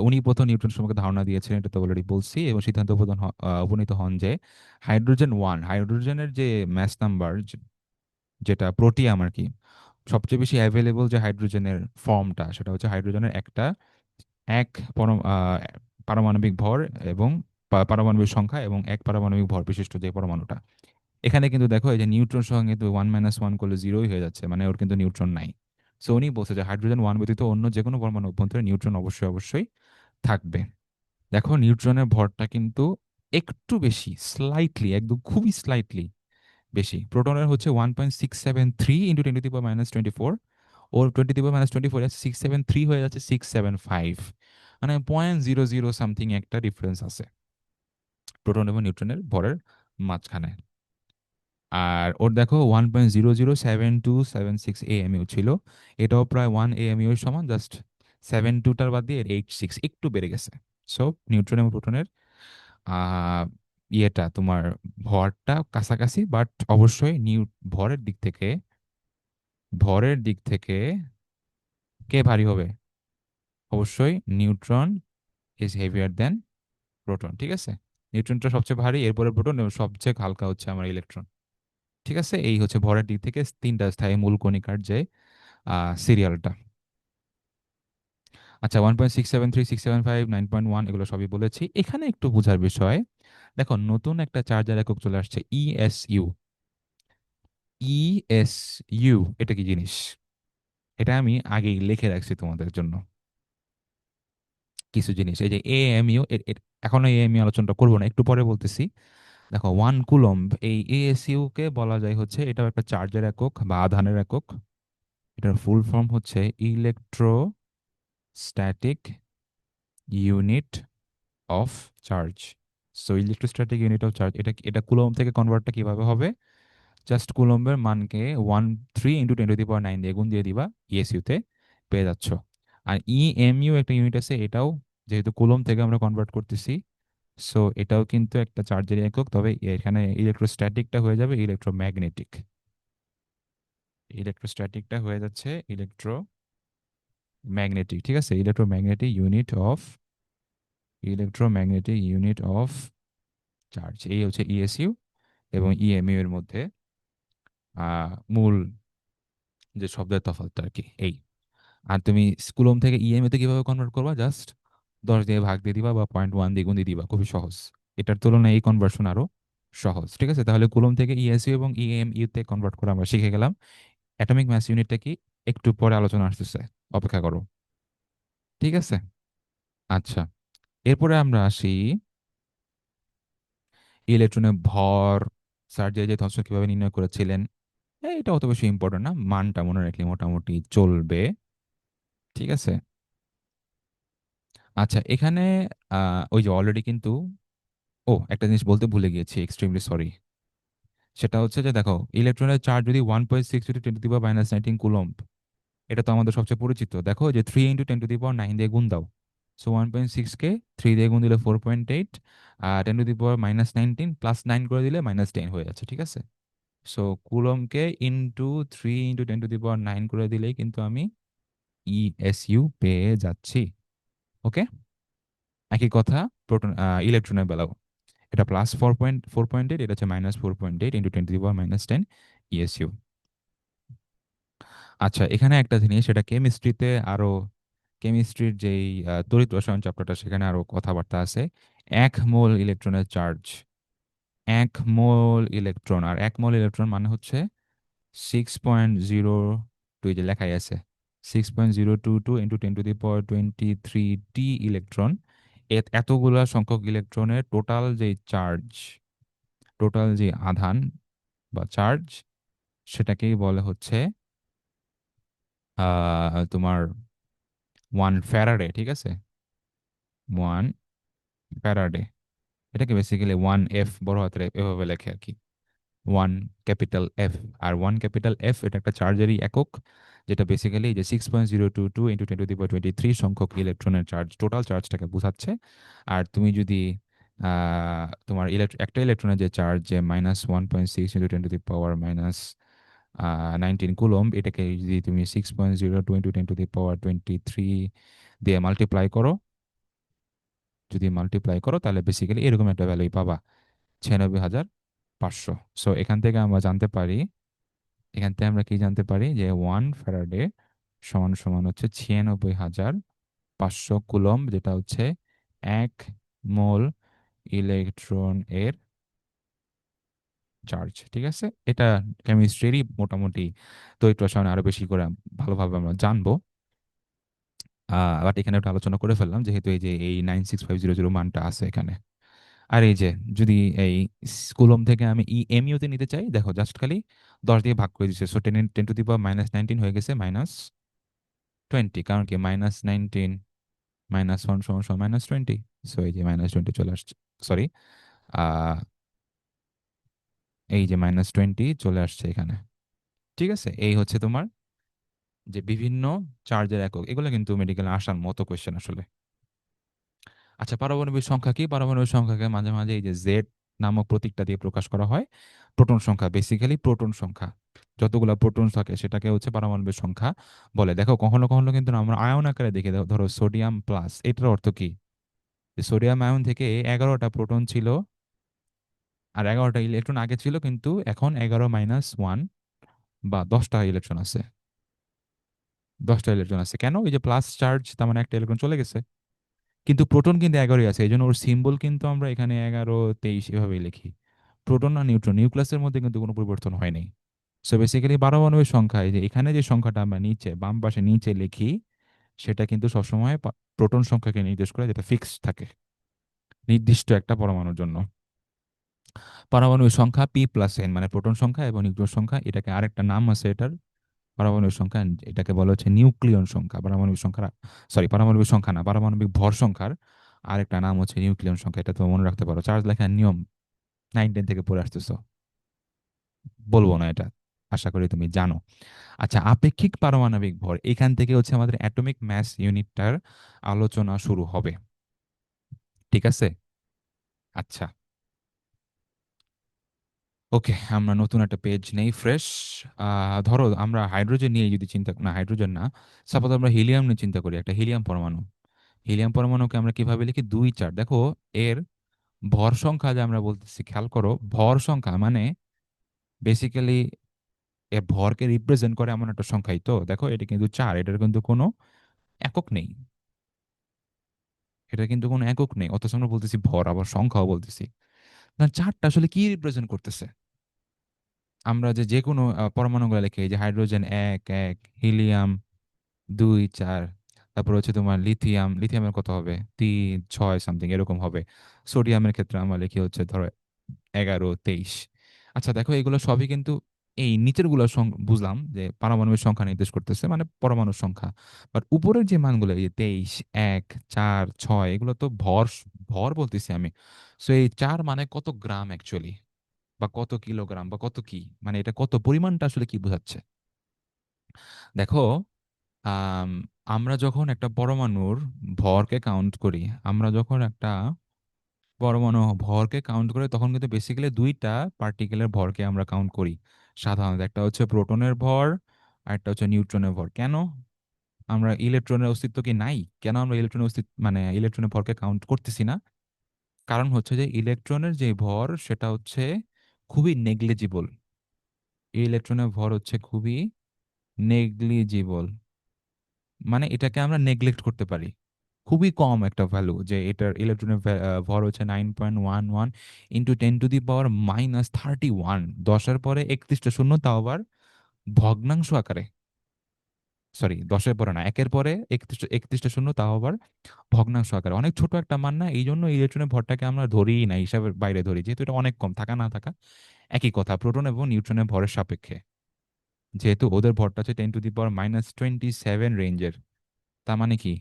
উনি প্রথম নিউটন সম্পর্কে ধারণা দিয়েছিলেন, এটা তো অলরেডি বলছি, এবং সিদ্ধান্ত উপনীত হন যে হাইড্রোজেনের যে ম্যাস নাম্বার, যেটা প্রোটিয়াম আর কি, সবচেয়ে বেশি অ্যাভেলেবল যে হাইড্রোজেনের ফর্মটা, সেটা হচ্ছে হাইড্রোজেনের একটা এক পারমাণবিক ভর এবং পারমাণবিক সংখ্যা এবং এক পারমাণবিক ভর বিশিষ্ট যে পরমাণুটা। এখানে কিন্তু দেখো এই যে নিউট্রন সহ কিন্তু 1 - 1 করলে 0ই হয়ে যাচ্ছে, মানে ওর কিন্তু নিউট্রন নাই। সো উনি বলছে যে হাইড্রোজেন 1 ব্যতীত অন্য যে কোনো পরমাণু অভ্যন্তরে নিউট্রন অবশ্যই অবশ্যই থাকবে। দেখো নিউট্রনের ভরটা কিন্তু একটু বেশি, স্লাইটলি, একদম খুবই স্লাইটলি বেশি। প্রোটনের হচ্ছে 1.673 ইন্টু 10⁻24, ওর 10⁻24 673 হয়ে যাচ্ছে 675, মানে 0.00 সামথিং একটা ডিফারেন্স আছে প্রোটন এবং নিউট্রনের ভরের মাঝখানে। আর ওর দেখো 1.007276 AMU ছিল, এটাও প্রায় 1 AMU এর সমান, জাস্ট 72টার বাদ দিয়ে 86 একটু বেড়ে গেছে। সো নিউট্রন এবং প্রোটনের আহ ইয়েটা তোমার ভরটা কাছাকাছি, বাট অবশ্যই ভরের দিক থেকে, ভরের দিক থেকে কে ভারী হবে? অবশ্যই neutron is heavier than proton, ঠিক আছে? নিউট্রনটা সবচেয়ে ভারী, এরপরে প্রোটন, এবং সবচেয়ে হালকা হচ্ছে আমার ইলেকট্রন। ঠিক আছে, এই হচ্ছে ভরের দিক থেকে তিনটা স্থায়ী মূল কণিকার যে সিরিয়ালটা। আচ্ছা, 1.673, 675, 9.1 এগুলো সবই বলেছি। এখানে একটু বোঝার বিষয়, দেখো নতুন একটা চার্জার একক চলে আসছে, ইএসইউ। ইএসইউ এটা কি জিনিস? এটা আমি আগেই লিখে রাখছি তোমাদের জন্য কিছু জিনিস। এই যে এএমইউ, এখন এএমইউ আলোচনাটা করবো না, একটু পরে বলতেছি। দেখো 1 কুলম্ব, এই এএসইউ কে বলা যায় হচ্ছে, এটাও একটা চার্জের একক বা আধানের একক। এটার ফুল ফর্ম হচ্ছে electrostatic unit of charge. So electrostatic unit of charge, এটা এটা কুলম্ব থেকে কনভার্টটা কিভাবে হবে? জাস্ট কুলম্বের মানকে 13 × 10⁹ দিয়ে গুণ দিয়ে দিবা, ইএসইউ তে পেয়ে যাচ্ছ। আর ইএমইউ একটা ইউনিট আছে, এটাও যেহেতু কুলম্ব থেকে আমরা কনভার্ট করতেছি, সো এটাও কিন্তু একটা চার্জের একক, তবে এখানে ইলেকট্রোস্ট্যাটিকটা হয়ে যাবে ইলেকট্রোম্যাগনেটিক। ইলেকট্রোস্ট্যাটিকটা হয়ে যাচ্ছে ইলেকট্রোম্যাগনেটিক, ঠিক আছে? ইলেকট্রোম্যাগনেটিক ইউনিট অফ চার্জ, এই হচ্ছে ইএসইউ এবং ইএমইউ এর মধ্যে মূল যে শব্দের তফাৎটা আর কি এই। আর তুমি কুলম্ব থেকে ইএমইউ তে কিভাবে কনভার্ট করবা? জাস্ট 10 দিয়ে ভাগ দিয়ে দিবা বা 0.1 দিয়ে গুণ দিয়ে দিবা, খুবই সহজ। এটার তুলনায় এই কনভার্সন আরো সহজ, ঠিক আছে? তাহলে কুলম্ব থেকে ইএসইউ এবং ইএমইউ তে কনভার্ট করা আমরা শিখে গেলাম। অ্যাটমিক ম্যাস ইউনিটটা কি, একটু পরে আলোচনা আসতেছে, অপেক্ষা করো, ঠিক আছে? আচ্ছা, এরপরে আমরা আসি ইলেকট্রনের ভর। স্যার যে থমসন কিভাবে নির্ণয় করেছিলেন, এটা অত বেশি ইম্পর্টেন্ট না, মানটা মনে রাখলে মোটামুটি চলবে, ঠিক আছে? আচ্ছা, এখানে ওই যে অলরেডি কিন্তু, একটা জিনিস বলতে ভুলে গিয়েছি, এক্সট্রিমলি সরি। সেটা হচ্ছে যে দেখো, ইলেকট্রনের চার্জ যদি 1.6 × 10⁻¹৯ কুলম্ব, এটা তো আমাদের সবচেয়ে পরিচিত। দেখো যে 3 × 10⁹ দিয়ে গুণ দাও। সো 1.6 কে 3 দিয়ে গুণ দিলে 4.8, আর 10⁻−19 +9 করে দিলে -10 হয়ে যাচ্ছে, ঠিক আছে? সো কুলম্বকে ইন্টু 3 × 10⁹ করে দিলেই কিন্তু আমি ইএসইউ পেয়ে যাচ্ছি। ওকে, একই কথা প্রোটন ইলেকট্রনের বেলাও, এটা +4.8, এটা হচ্ছে -4.8 × 10⁻−10 ইএসইউ। আচ্ছা, এখানে একটা জিনিস, সেটা কেমিস্ট্রিতে আরো, কেমিস্ট্রির যেই তড়িৎ রসায়ন চ্যাপ্টারটা, সেখানে আরো কথাবার্তা আছে। 1 মোল ইলেকট্রনের চার্জ, 1 মোল ইলেকট্রন, আর 1 মোল ইলেকট্রন মানে হচ্ছে 6.02, যে লেখাই আছে 6.022 × 10⁻23 ইলেকট্রন। এতগুলা সংখ্যক ইলেকট্রনের টোটাল যে চার্জ, টোটাল যে আধান বা চার্জ, সেটাকেই বলে হচ্ছে তোমার 1 ফ্যারাডে, ঠিক আছে? 1 ফ্যারাডে, এটাকে বেসিক্যালি 1 এফ বড় হাতের এভাবে লেখে আর কি, 1 ক্যাপিটাল এফ। আর 1 ক্যাপিটাল এফ এটা একটা চার্জেরই একক, যেটা বেসিক্যালি যে 6.022 × 10⁻23 সংখ্যক ইলেকট্রনের চার্জ, টোটাল চার্জটাকে বোঝাচ্ছে। আর তুমি যদি তোমার একটা ইলেকট্রনের যে চার্জ, যে -1.6 × 10⁻19 কুলম্ব, এটাকে যদি তুমি 6.02 × 10⁻23 দিয়ে মাল্টিপ্লাই করো, তাহলে বেসিক্যালি এরকম একটা ভ্যালুই পাবা, 96,500। সো এখান থেকে আমরা কি জানতে পারি, যে 1 ফ্যারাডে সমান সমান হচ্ছে 96,500 কুলম্ব, যেটা হচ্ছে 1 মোল ইলেকট্রন এর চার্জ, ঠিক আছে? এটা কেমিস্ট্রিরই মোটামুটি তড়িৎ রসায়ন আরো বেশি করে ভালোভাবে আমরা জানবো। বাট এখানে একটা আলোচনা করে ফেললাম, যেহেতু এই যে এই 96500 মানটা আছে এখানে। আর এই যে যদি এই কুলম্ব থেকে আমি ইএমইউ তে নিতে চাই, দেখো জাস্ট খালি 10 দিয়ে ভাগ করে দিচ্ছে, সো 10 × 10⁻−19 হয়ে গেছে -20, কারণ কি -19 -1 = -20, সো এই যে -20 চলে আসছে, সরি, এই যে -20 চলে আসছে এখানে, ঠিক আছে? এই হচ্ছে তোমার যে বিভিন্ন চার্জের একক, এগুলো কিন্তু মেডিকেলে আসার মতো কোয়েশ্চেন আসলে। আচ্ছা, পারমাণবিক সংখ্যা কি? পারমাণবিক সংখ্যাকে মাঝে মাঝে এই যে জেড নামক প্রতীকটা দিয়ে প্রকাশ করা হয়। প্রোটন সংখ্যা, বেসিক্যালি প্রোটন সংখ্যা, যতগুলো প্রোটন থাকে সেটাকে হচ্ছে পারমাণবিক সংখ্যা বলে। দেখো কখনো কখনো কিন্তু আমরা আয়ন আকারে দেখি, ধরো সোডিয়াম প্লাস, এটার অর্থ কি? যে সোডিয়াম আয়ন থেকে 11টা প্রোটন ছিল আর 11টা ইলেকট্রন আগে ছিল, কিন্তু এখন 11-1 বা 10টা ইলেকট্রন আছে। 10টা ইলেকট্রন আছে কেন? এই যে প্লাস চার্জ, তার মানে একটা ইলেকট্রন চলে গেছে। কিন্তু প্রোটন কিন্তু 11ই আছে, এই জন্য ওর সিম্বল কিন্তু আমরা এখানে 11-23 এভাবেই লিখি। প্রোটন আর নিউট্রন, নিউক্লিয়াসের মধ্যে কিন্তু কোনো পরিবর্তন হয় নাই। সো বেসিক্যালি পারমাণবিক সংখ্যা, এই যে এখানে যে সংখ্যাটা আমরা নিচে বাম পাশে নিচে লিখি, সেটা কিন্তু সবসময় প্রোটন সংখ্যাকে নির্দেশ করে, যেটা ফিক্সড থাকে নির্দিষ্ট একটা পরমাণুর জন্য। পারমাণবিক সংখ্যা p+n, মানে প্রোটন সংখ্যা এবং নিউট্রন সংখ্যা, এটাকে আরেকটা নাম আছে এটার, পারমাণবিক সংখ্যা, এটাকে বলা হচ্ছে নিউক্লিয়ন সংখ্যা। পারমাণবিক সংখ্যা, সরি, পারমাণবিক সংখ্যা না, পারমাণবিক ভর সংখ্যার আরেকটা নাম হচ্ছে নিউক্লিয়ন সংখ্যা। এটা তো মনে রাখতে পারো, চার্জ লেখার নিয়ম 9-10 থেকে পড়ে আসতেছো, বলবো না এটা, আশা করি তুমি জানো। আচ্ছা, আপেক্ষিক পারমাণবিক ভর, এখান থেকে হচ্ছে আমাদের অ্যাটমিক ম্যাস ইউনিটটার আলোচনা শুরু হবে। ঠিক আছে? আচ্ছা, ওকে, আমরা নতুন একটা পেজ নেই, ফ্রেশ। ধরো আমরা হাইড্রোজেন নিয়ে যদি চিন্তা, না হাইড্রোজেন না, সাপোজ আমরা হিলিয়াম নিয়ে চিন্তা করি, একটা হিলিয়াম পরমাণু। হিলিয়াম পরমাণুকে আমরা কিভাবে লিখি? 2-4। দেখো এর ভর সংখ্যা যে আমরা বলতেছি, খেয়াল করো, ভর সংখ্যা মানে বেসিক্যালি এর ভরকে রিপ্রেজেন্ট করে এমন একটা সংখ্যাই তো। দেখো এটা কিন্তু 4, এটার কিন্তু কোনো একক নেই, এটা কিন্তু কোনো একক নেই, অথচ আমরা বলতেছি ভর, আবার সংখ্যাও বলতেছি। না, 4টা আসলে কি রিপ্রেজেন্ট করতেছে? আমরা যে যে কোনো পরমাণুগুলো লিখি, এই যে হাইড্রোজেন 1-1, হিলিয়াম 2-4, তারপর হচ্ছে তোমার লিথিয়াম, লিথিয়ামের কত হবে? 3-6 সামথিং এরকম হবে। সোডিয়ামের ক্ষেত্রে আমরা লিখি হচ্ছে ধরো 11-23। আচ্ছা দেখো, এগুলো সবই কিন্তু এই নিচের গুলো বুঝলাম যে পারমাণবিক সংখ্যা নির্দেশ করতেছে, মানে পরমাণুর সংখ্যা। বাট উপরের যে মানগুলো, এই যে 23, 1, 4, 6, এগুলো তো ভর, ভর বলতেছি আমি। সো এই 4 মানে কত গ্রাম অ্যাকচুয়ালি, বা কত কিলোগ্রাম, বা কত কি, মানে এটা কত পরিমাণটা আসলে কি বোঝাচ্ছে? দেখো, আম, আমরা যখন একটা পরমাণুর ভরকে কাউন্ট করি, আমরা যখন একটা পরমাণু ভরকে কাউন্ট করে, তখন কিন্তু বেসিক্যালি দুইটা পার্টিকেলের ভরকে আমরা কাউন্ট করি সাধারণত। একটা হচ্ছে প্রোটনের ভর, আর একটা হচ্ছে নিউট্রনের ভর। কেন? আমরা ইলেকট্রনের অস্তিত্ব কি নাই? কেন আমরা ইলেকট্রনের অস্তিত্ব, মানে ইলেকট্রনের ভরকে কাউন্ট করতেছি না? কারণ হচ্ছে যে ইলেকট্রনের যে ভর সেটা হচ্ছে খুবই নেগলিজিবল। ইলেকট্রনের ভর হচ্ছে খুবই নেগলিজিবল, মানে এটাকে আমরা নেগলেক্ট করতে পারি। খুবই কম একটা ভ্যালু, যে এটার ইলেকট্রনের ভর হচ্ছে 9.11 ইন্টু 10⁻31, 10-এর পরে 31টা শূন্য, তাও আবার ভগ্নাংশ আকারে। সরি, 10-এর পরে না, 1-এর পরে 31টা শূন্য, তাও আবার ভগ্নাংশ আকারে। অনেক ছোট একটা মান না? এই জন্য ইলেকট্রনের ভরটাকে আমরা ধরিই না, হিসাবের বাইরে ধরি, যেহেতু এটা অনেক কম, থাকা না থাকা একই কথা, প্রোটন এবং নিউট্রনের ভরের সাপেক্ষে। যেহেতু ওদের ভরটা হচ্ছে 10⁻27 রেঞ্জের, তার মানে কি,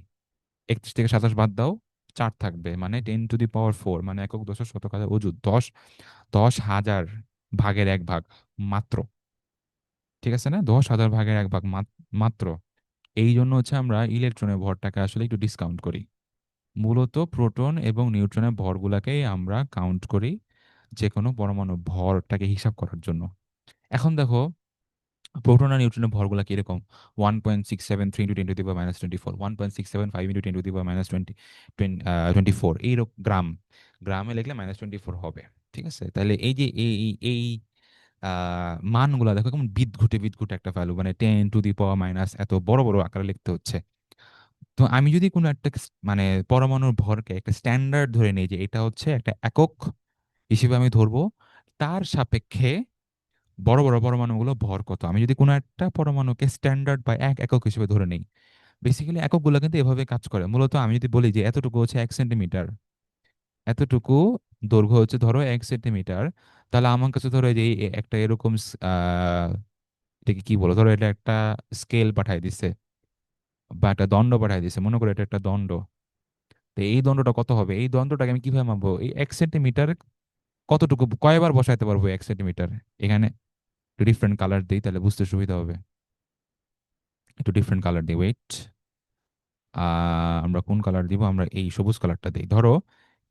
31 থেকে 27 বাদ দাও, 4 থাকবে, মানে 10⁻4, মানে একক দশক শতক হাজার অযুত, 10,000 ভাগের 1 ভাগ মাত্র। ঠিক আছে না? 10,000 ভাগের 1 ভাগ মাত্র। এই জন্য হচ্ছে আমরা ইলেকট্রনের ভরটাকে আসলে একটু ডিসকাউন্ট করি। মূলত প্রোটন এবং নিউট্রনের ভরগুলাকেই আমরা কাউন্ট করি যে কোনো পরমাণু ভরটাকে হিসাব করার জন্য। এখন দেখো, প্রোটন আর নিউট্রনের ভরগুলা কিরকম? 1.673 ইন্টু 10⁻24, 1.675 ইন্টু 10⁻24, এইরকম গ্রাম, গ্রামে লিখলে -24 হবে। ঠিক আছে? তাহলে এই যে এই মানগুলা দেখো কেমন বিদঘুটে বিদঘুটে একটা ভ্যালু, মানে 10⁻⁻, এত বড় বড় আকারে লিখতে হচ্ছে। তো আমি যদি কোনো একটা মানে পরমাণুর ভরকে একটা স্ট্যান্ডার্ড ধরে নিই, যে এটা হচ্ছে একটা একক হিসেবে আমি ধরবো, তার সাপেক্ষে বড় বড় পরমাণুগুলো ভর কত, আমি যদি কোনো একটা পরমাণুকে স্ট্যান্ডার্ড বা এক একক হিসেবে ধরে নিই, বেসিক্যালি এককগুলো কিন্তু এভাবে কাজ করে। মূলত আমি যদি বলি যে এতটুকু হচ্ছে 1 সেন্টিমিটার, এতটুকু দৈর্ঘ্য হচ্ছে ধরো 1 সেন্টিমিটার, তাহলে আমার কাছে ধরো এই যে একটা এরকম এটাকে কি বলো, ধরো এটা একটা স্কেল পাঠাই দিছে, বা একটা দণ্ড পাঠাই দিছে, মনে করো এটা একটা দণ্ড। তো এই দণ্ডটা কত হবে? এই দণ্ডটাকে আমি কিভাবে মাপবো? এই 1 সেন্টিমিটার কতটুকু, কয়বার বসাইতে পারবো 1 সেন্টিমিটার? এখানে একটু ডিফারেন্ট কালার দিই, তাহলে বুঝতে সুবিধা হবে। একটু ডিফারেন্ট কালার দিই, ওয়েট। আমরা কোন কালার দিব? আমরা এই সবুজ কালারটা দিই। ধরো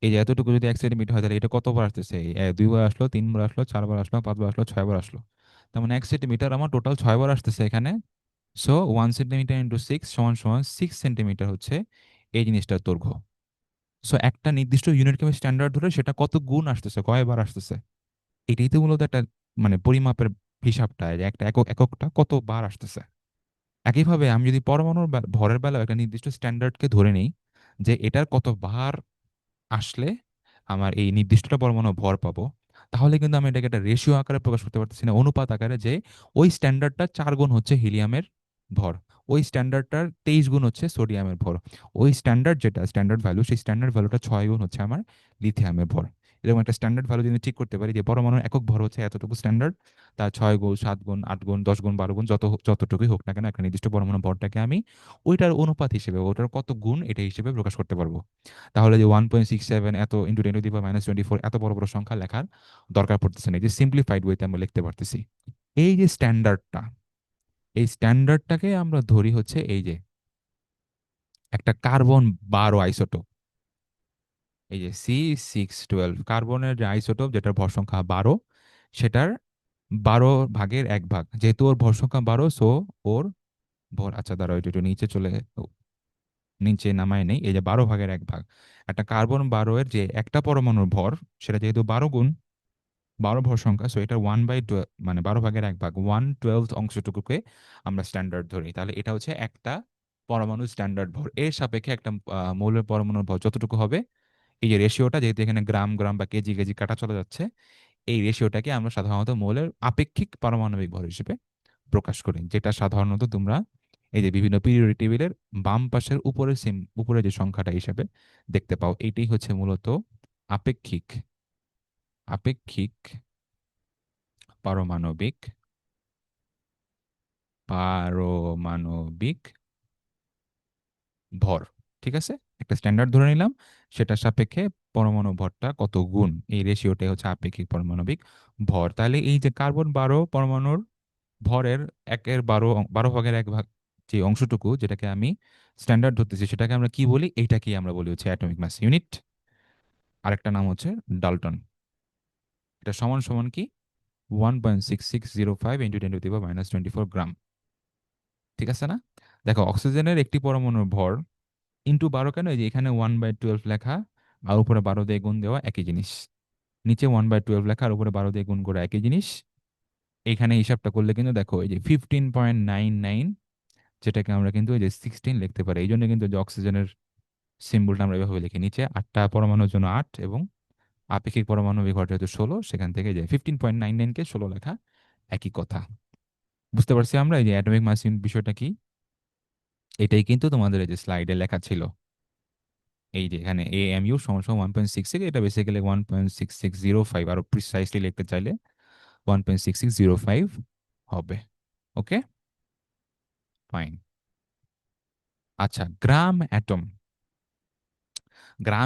এই যে এতটুকু যদি 1 সেন্টিমিটার হয় তাহলে এটা কতবার আসতেছে? দুইবার আসলো, তিনবার আসলো, চারবার আসলো, পাঁচবার আসলো, ছয়বার আসলো। তার মানে 1 সেন্টিমিটার আমার টোটাল 6বার আসতেছে এখানে। সো 1 সেন্টিমিটার ইন্টু 6 সমান 6 সেন্টিমিটার হচ্ছে এই জিনিসটার দৈর্ঘ্য। সো একটা নির্দিষ্ট ইউনিট কেমন স্ট্যান্ডার্ড ধরে সেটা কত গুণ আসতেছে, কয়বার আসতেছে, এটাই তো মূলত একটা মানে পরিমাপের হিসাবটা, যে একটা এককটা কতবার আসতেছে। একইভাবে আমি যদি পরমাণুর ভরের বেলায় একটা নির্দিষ্ট স্ট্যান্ডার্ডকে ধরে নিই, যে এটার কতবার আসলে আমার এই নির্দিষ্টটা পরমাণু ভর পাবো, তাহলে কিন্তু আমি এটাকে একটা রেশিও আকারে প্রকাশ করতে পারতেছি না, অনুপাত আকারে, যে ওই স্ট্যান্ডার্ডটা 4 গুণ হচ্ছে হিলিয়ামের ভর, ওই স্ট্যান্ডার্ডটার 23 গুণ হচ্ছে সোডিয়ামের ভর, ওই স্ট্যান্ডার্ড যেটা স্ট্যান্ডার্ড ভ্যালু, সেই স্ট্যান্ডার্ড ভ্যালুটা 6 গুণ হচ্ছে আমার লিথিয়ামের ভর। এরকম একটা স্ট্যান্ডার্ড ভ্যালু যদি ঠিক করতে পারি যে পরমাণুর একক ভর হচ্ছে এতটুকু স্ট্যান্ডার্ড, তার 6 গুণ, 7 গুণ, 8 গুণ, 10 গুণ, 12 গুণ, যতটুকুই হোক না কেন, একটা নির্দিষ্ট পরমাণু ভরটাকে আমি ওইটার অনুপাত হিসেবে, ওটার কত গুণ এটা হিসেবে প্রকাশ করতে পারবো। তাহলে যে 1.67 এত ইন্টু 10⁻⁻24 এত বড় বড় সংখ্যা লেখার দরকার পড়তেছে না, এই যে সিম্পলিফাইড ওয়েতে আমরা লিখতে পারতেছি। এই যে স্ট্যান্ডার্ডটা, এই স্ট্যান্ডার্ডটাকে আমরা ধরি হচ্ছে এই যে একটা কার্বন 12 আইসোটোপ, এই যে C612 কার্বনের যে আইসোটোপ, যেটার ভর সংখ্যা 12, সেটার 12 ভাগের 1 ভাগ, যেহেতু ওর ভর সংখ্যা 12, সো ওর ভর, আচ্ছা দাঁড়াও এটা একটু নিচে চলে, নিচে নামায় নেই, এই যে 12 ভাগের 1 ভাগ, একটা কার্বন 12 এর যে একটা পরমাণুর ভর, সেটা যেহেতু 12 গুণ, 12 ভর সংখ্যা, সো এটা 1/12, মানে 12 ভাগের 1 ভাগ, 1/12 অংশটুকুকে আমরা স্ট্যান্ডার্ড ধরি, তাহলে এটা হচ্ছে একটা পরমাণু স্ট্যান্ডার্ড ভর। এর সাপেক্ষে একটা মৌলের পরমাণুর ভর যতটুকু হবে, এই যে রেশিওটা, যেহেতু এখানে গ্রাম গ্রাম বা কেজি কেজি কাটা চলে যাচ্ছে, এই রেশিওটাকে আমরা সাধারণত মৌলের আপেক্ষিক পারমাণবিক ভর হিসেবে প্রকাশ করি, যেটা সাধারণত তোমরা এই যে বিভিন্ন পিরিয়ডিক টেবিলের বাম পাশের উপরের উপরে যে সংখ্যাটা হিসেবে দেখতে পাও, এইটাই হচ্ছে মূলত আপেক্ষিক আপেক্ষিক পারমাণবিক পারমাণবিক ভর। ঠিক আছে, একটা স্ট্যান্ডার্ড ধরে নিলাম, সেটার সাপেক্ষে পরমাণু ভরটা কত গুণ, এই রেশিওটাই হচ্ছে আপেক্ষিক পারমাণবিক ভর। তাহলে এই যে কার্বন 12 পরমাণুর ভরের 12 ভাগের 1 ভাগ যে অংশটুকু, যেটাকে আমি স্ট্যান্ডার্ড ধরতেছি, সেটাকে আমরা কি বলি? এইটাকেই আমরা বলি হচ্ছে অ্যাটমিক মাস ইউনিট, আরেকটা নাম হচ্ছে ডাল্টন। এটা সমান সমান কি? 1.6605 ইন্টু 10⁻⁻24 গ্রাম। ঠিক আছে না? দেখো অক্সিজেনের একটি পরমাণুর ভর ইন্টু 12 কেন, এই যে এখানে 1/12 লেখা আর উপরে 12 দিয়ে গুণ দেওয়া একই জিনিস, নিচে 1/12 লেখা আর উপরে 12 দিয়ে গুণ করা একই জিনিস। এখানে হিসাবটা করলে কিন্তু দেখো এই যে 15.99, যেটাকে আমরা কিন্তু এই যে 16 লিখতে পারি। এই জন্য কিন্তু যে অক্সিজেনের সিম্বলটা আমরা এভাবে লিখি, নিচে 8টা পরমাণুর জন্য 8 এবং আপেক্ষিক পরমাণবিক ভর যেহেতু 16, সেখান থেকে যে 15.99 কে 16 লেখা একই কথা। বুঝতে পারছি আমরা এই যে অ্যাটমিক মাস ইউনিট বিষয়টা কি? এটাই কিন্তু তোমাদের এই যে স্লাইডে লেখা ছিল, এই যে এখানে AMU সমান সমান 1.66, এটা বেসিক্যালি 1.6605, আরো প্রিসাইসলি লিখতে চাইলে 1.6605 হবে। ওকে, ফাইন। আচ্ছা, গ্রাম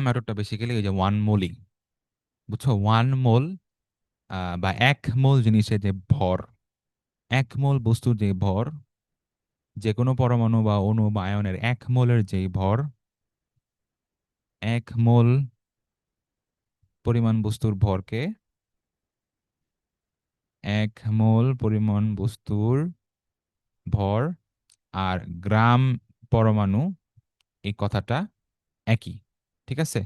অ্যাটমটা বেসিক্যালি এই যে 1 মোলই, বুঝছো? 1 মোল বা 1 মোল জিনিসের যে ভর, 1 মোল বস্তুর যে ভর, যে কোনো পরমাণু বা অণু বা আয়নের 1 মোলের যেই ভর, 1 মোল পরিমাণ বস্তুর ভরকে, 1 মোল পরিমাণ বস্তুর ভর আর গ্রাম পরমাণু, এই কথাটা একই। ঠিক আছে,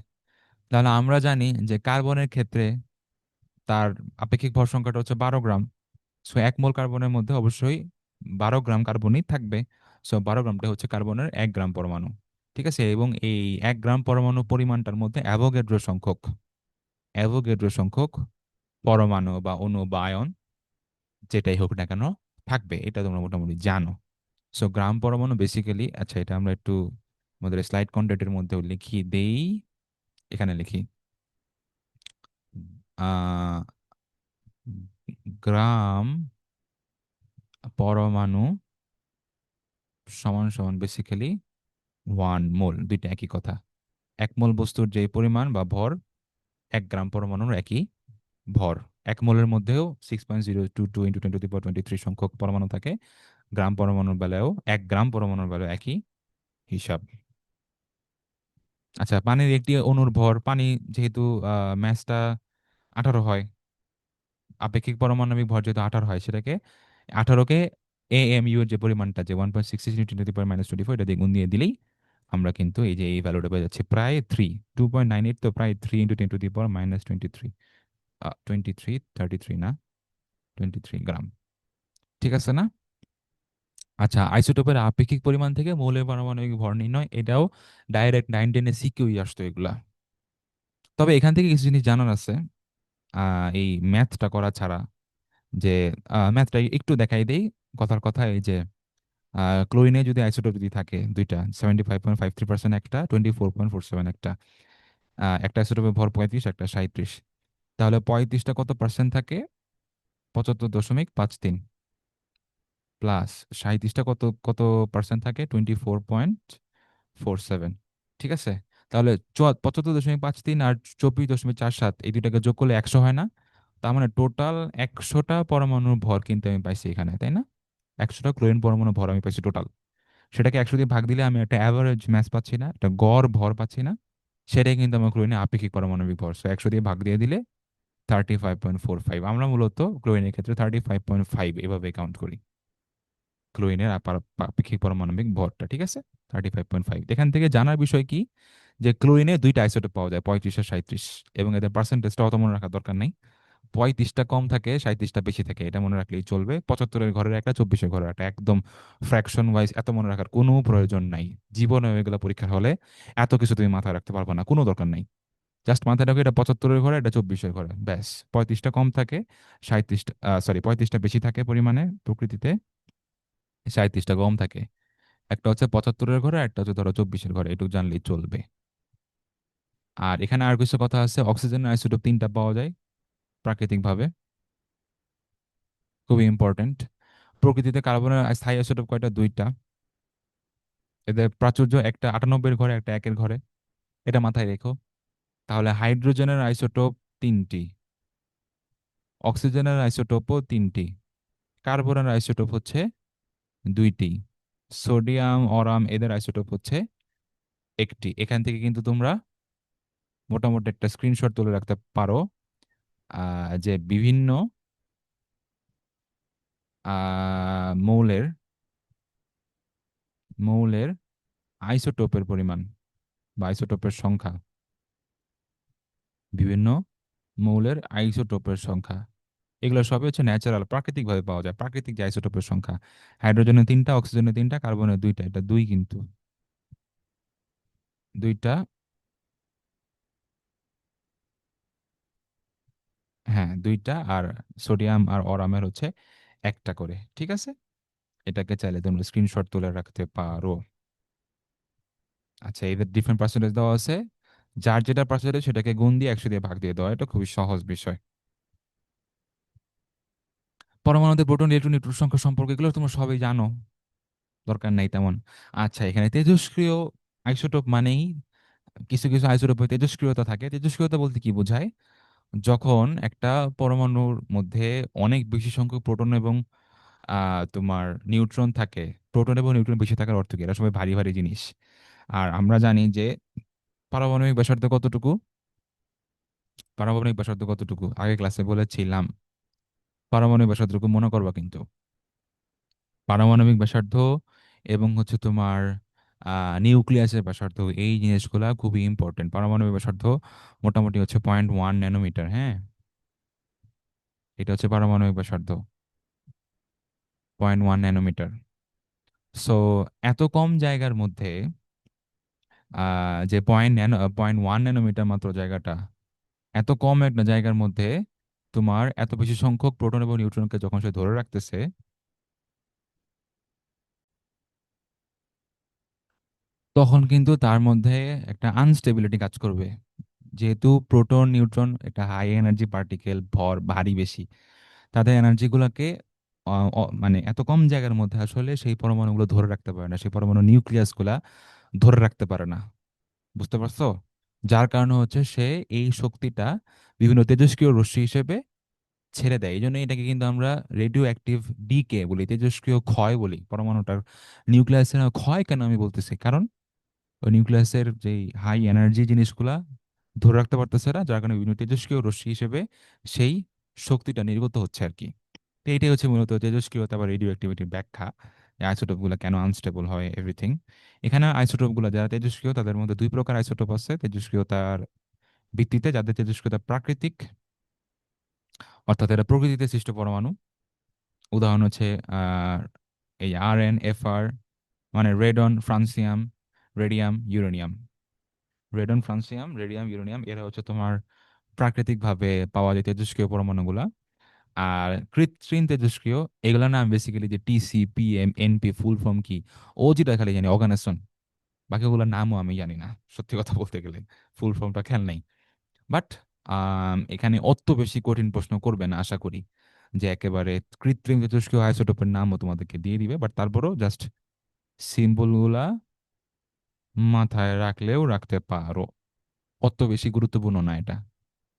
তাহলে আমরা জানি যে কার্বনের ক্ষেত্রে তার আপেক্ষিক ভর সংখ্যাটা হচ্ছে 12 গ্রাম। সো 1 মোল কার্বনের মধ্যে অবশ্যই 12 গ্রাম কার্বনই থাকবে। সো 12 গ্রামটা হচ্ছে কার্বনের 1 গ্রাম পরমাণু। ঠিক আছে, এবং এই 1 গ্রাম পরমাণু পরিমাণটার মধ্যে অ্যাভোগাড্রো সংখ্যক পরমাণু বা অণু বা আয়ন যেটাই হোক না কেন থাকবে, এটা তোমরা মোটামুটি জানো। সো গ্রাম পরমাণু বেসিক্যালি, আচ্ছা এটা আমরা একটু আমাদের স্লাইড কন্টেন্টের মধ্যেও লিখি দেই, এখানে লিখি আহ গ্রাম পরমাণু সমান সমান বেসিক্যালি 1 মোল, দুইটা একই কথা। 1 মোল বস্তুর যে পরিমাণ বা ভর, 1 গ্রাম পরমাণুর একই ভর। 1 মোলের মধ্যেও 6.022 ইন্টু 10⁻23 সংখ্যক পরমাণু থাকে। গ্রাম পরমাণুর বেলায়ও 1 গ্রাম পরমাণুর বেলায় একই হিসাব। আচ্ছা, পানির একটি অণুর ভর, পানি যেহেতু ম্যাসটা 18 হয়, আপেক্ষিক পারমাণবিক ভর যেহেতু 18 হয়, সেটাকে 18কে AMU এর যে পরিমাণটা, যে 1.66 × 10⁻²4, এটা দিয়ে গুণ দিয়ে দিলেই আমরা কিন্তু এই যে এই ভ্যালুটা পেয়ে যাচ্ছি প্রায় 3, 2.98, তো প্রায় 3 × 10⁻23, 23, 33 না, 23 গ্রাম। ঠিক আছে না? আচ্ছা, আইসোটোপের আপেক্ষিক পরিমাণ থেকে মৌলের পারমাণবিক ভর নির্ণয়, এটাও ডাইরেক্ট 9 10 সিকিউই আসতো এগুলা। তবে এখান থেকে কিছু জিনিস জানার আছে, এই ম্যাথটা করা ছাড়া, যে ম্যাথটা একটু দেখাই দেই। কথার কথা, এই যে ক্লোরিনে যদি আইসোটোপ যদি থাকে দুইটা, 75.53% একটা, 24.47 একটা, একটা আইসোটোপের ভর 35, একটা 37, তাহলে 35টা কত পার্সেন্ট থাকে? 75.53, প্লাস 37টা কত কত পার্সেন্ট থাকে? 24.47। ঠিক আছে? তাহলে 75.53 আর 24.47, এই দুইটাকে যোগ করলে 100 হয় না? তার মানে টোটাল 100টা পরমাণুর ভর কিন্তু আমি পাইছি এখানে, তাই না? 100টা ক্লোরিন পরমাণু ভর আমি পাইছি টোটাল। সেটাকে 100 দিয়ে ভাগ দিলে আমি একটা অ্যাভারেজ ম্যাস পাচ্ছি না, একটা গড় ভর পাচ্ছি না? সেটাই কিন্তু আমার ক্লোরিনের আপেক্ষিক পারমাণবিক ভর। সো 100 দিয়ে ভাগ দিয়ে দিলে 35.45। আমরা মূলত ক্লোরিনের ক্ষেত্রে 35.5 এভাবে কাউন্ট করি ক্লোরিনের আপেক্ষিক পারমাণবিক ভরটা। ঠিক আছে? 35.5। এখান থেকে জানার বিষয় কি, যে ক্লোরিনে দুইটা আইসোটোপ পাওয়া যায়, 35 আর 37, এবং এদের পার্সেন্টেজটা অত মনে রাখার দরকার নেই। 35টা কম থাকে, 37টা বেশি থাকে, এটা মনে রাখলেই চলবে। 75-এর ঘরের একটা, 24-এর ঘরের একটা, একদম ফ্র্যাকশন ওয়াইজ এত মনে রাখার কোনো প্রয়োজন নাই। জীবনে এগুলো পরীক্ষার হলে এত কিছু তুমি মাথায় রাখতে পারবে না, কোনো দরকার নাই। জাস্ট মাথায় রাখো এটা 75-এর ঘরে, এটা 24-এর ঘরে, ব্যাস। 35টা কম থাকে, 37টা, সরি, 35টা বেশি থাকে পরিমাণে প্রকৃতিতে, 37টা কম থাকে। একটা হচ্ছে 75-এর ঘরে, একটা হচ্ছে ধরো 24-এর ঘরে, এটুকু জানলেই চলবে। আর এখানে আর কিছু কথা আছে, অক্সিজেনের আইসোটোপ 3টা পাওয়া যায় প্রাকৃতিকভাবে, খুবই ইম্পর্টেন্ট। প্রকৃতিতে কার্বনের স্থায়ী আইসোটোপ কয়টা? 2টা। এদের প্রাচুর্য, একটা 98-এর ঘরে, একটা 1-এর ঘরে, এটা মাথায় রেখো। তাহলে হাইড্রোজেনের আইসোটোপ 3টি, অক্সিজেনের আইসোটোপও 3টি, কার্বনের আইসোটোপ হচ্ছে 2টি, সোডিয়াম, অরাম, এদের আইসোটোপ হচ্ছে 1টি। এখান থেকে কিন্তু তোমরা মোটামুটি একটা স্ক্রিনশট তুলে রাখতে পারো, যে বিভিন্ন মৌলের মৌলের আইসোটোপের পরিমাণ বা আইসোটোপের সংখ্যা, বিভিন্ন মৌলের আইসোটোপের সংখ্যা, এগুলো সবই হচ্ছে ন্যাচারাল, প্রাকৃতিকভাবে পাওয়া যায়, প্রাকৃতিক যে আইসোটোপের সংখ্যা। হাইড্রোজেনের 3টা, অক্সিজেনের 3টা, কার্বনের 2টা, এটা 2 কিন্তু, 2টা। হ্যাঁ, 2টা। আর সোডিয়াম আর অরামের হচ্ছে একটা করে। ঠিক আছে? এটাকে চাইলে তোমরা স্ক্রিনশট তুলে রাখতে পারো। আচ্ছা, এদের ডিফারেন্ট পার্সেন্টেজ দেওয়া আছে, যার যেটা পার্সেন্টেজ সেটাকে গুণ দিয়ে 100 দিয়ে ভাগ দিয়ে দেওয়া, এটা খুবই সহজ বিষয়। পরমাণুতে প্রোটন, ইলেকট্রন, নিউট্রন সংখ্যা সম্পর্কে এগুলো তোমরা সবাই জানো, দরকার নাই তেমন। আচ্ছা, এখানে তেজস্ক্রিয় আইসোটোপ মানেই কিছু কিছু আইসোটোপে তেজস্ক্রিয়তা থাকে। তেজস্ক্রিয়তা বলতে কি বোঝায়? যখন একটা পরমাণুর মধ্যে অনেক বেশি সংখ্যক প্রোটন এবং তোমার নিউট্রন থাকে। প্রোটন এবং নিউট্রন বেশি থাকার অর্থ কি? এরা সবাই ভারী ভারী জিনিস। আর আমরা জানি যে পারমাণবিক ব্যাসার্ধ কতটুকু? পারমাণবিক ব্যাসার্ধ কতটুকু আগে ক্লাসে বলেছিলাম। পারমাণবিক ব্যাসার্ধটুকু মনে করবা কিন্তু। পারমাণবিক ব্যাসার্ধ এবং হচ্ছে তোমার নিউক্লিয়াসের ব্যাসার্ধ, এই জিনিসগুলা খুবই ইম্পর্টেন্ট। পারমাণবিক ব্যাসার্ধ মোটামুটি হচ্ছে 0.1 ন্যানোমিটার। হ্যাঁ, এটা হচ্ছে পারমাণবিক ব্যাসার্ধ, 0.1 ন্যানোমিটার। সো এত কম জায়গার মধ্যে যে 0.1 ন্যানোমিটার মাত্র জায়গাটা, এত কম একটা জায়গার মধ্যে তোমার এত বেশি সংখ্যক প্রোটন এবং নিউট্রনকে যখন সে ধরে রাখতেছে, তখন কিন্তু তার মধ্যে একটা আনস্টেবিলিটি কাজ করবে। যেহেতু প্রোটন নিউট্রন একটা হাই এনার্জি পার্টিকেল, ভর ভারী বেশি, তাদের এনার্জিগুলোকে মানে এত কম জায়গার মধ্যে আসলে সেই পরমাণুগুলো ধরে রাখতে পারে না, সেই পরমাণু নিউক্লিয়াসগুলা ধরে রাখতে পারে না। বুঝতে পারছো? যার কারণে হচ্ছে সে এই শক্তিটা বিভিন্ন তেজস্ক্রিয় রশ্মি হিসেবে ছেড়ে দেয়। এই জন্য এটাকে কিন্তু আমরা রেডিও অ্যাক্টিভ ডিকে বলি, তেজস্ক্রিয় ক্ষয় বলি। পরমাণুটার নিউক্লিয়াসের ক্ষয় কেন আমি বলতেছি, কারণ ওই নিউক্লিয়াসের যে হাই এনার্জি জিনিসগুলা ধরে রাখতে পারতেছে না, যার কারণে বিভিন্ন তেজস্ক্রিয় রশ্মি হিসেবে সেই শক্তিটা নির্গত হচ্ছে আর কি। তো এইটাই হচ্ছে মূলত তেজস্ক্রিয়তা বা রেডিও অ্যাক্টিভিটির ব্যাখ্যা, আইসোটোপ গুলা কেন আনস্টেবল হয় এভরিথিং। এখানে আইসোটোপ গুলা যারা তেজস্ক্রিয় তাদের মধ্যে দুই প্রকার আইসোটোপ আছে তেজস্ক্রিয়তার ভিত্তিতে, যাদের তেজস্ক্রিয়তা প্রাকৃতিক, অর্থাৎ এরা প্রকৃতিতে সৃষ্ট পরমাণু। উদাহরণ হচ্ছে আহ এই RN, FR, মানে radon, francium, radium, uranium. Radon, francium, radium, uranium এরা হচ্ছে তোমার প্রাকৃতিকভাবে পাওয়া যায় তেজস্ক্রিয় পরমাণুগুলা। আর কৃত্রিম তেজস্ক্রিয় এগুলোর নাম বেসিক্যালি যে TC, PM, NP full form কি, ও যেটা খালি জানি অর্গানাইজেশন, বাকিগুলোর নামও আমি জানি না সত্যি কথা বলতে গেলে, ফুল ফর্মটা খেয়াল নাই। বাট এখানে অত বেশি কঠিন প্রশ্ন করবে না আশা করি, যে একেবারে কৃত্রিম তেজস্ক্রিয় আইসোটোপের নামও তোমাদেরকে দিয়ে দিবে, বাট তারপরেও জাস্ট সিম্বল গুলা মাথায় রাখলেও রাখতে পারো, অত বেশি গুরুত্বপূর্ণ না এটা।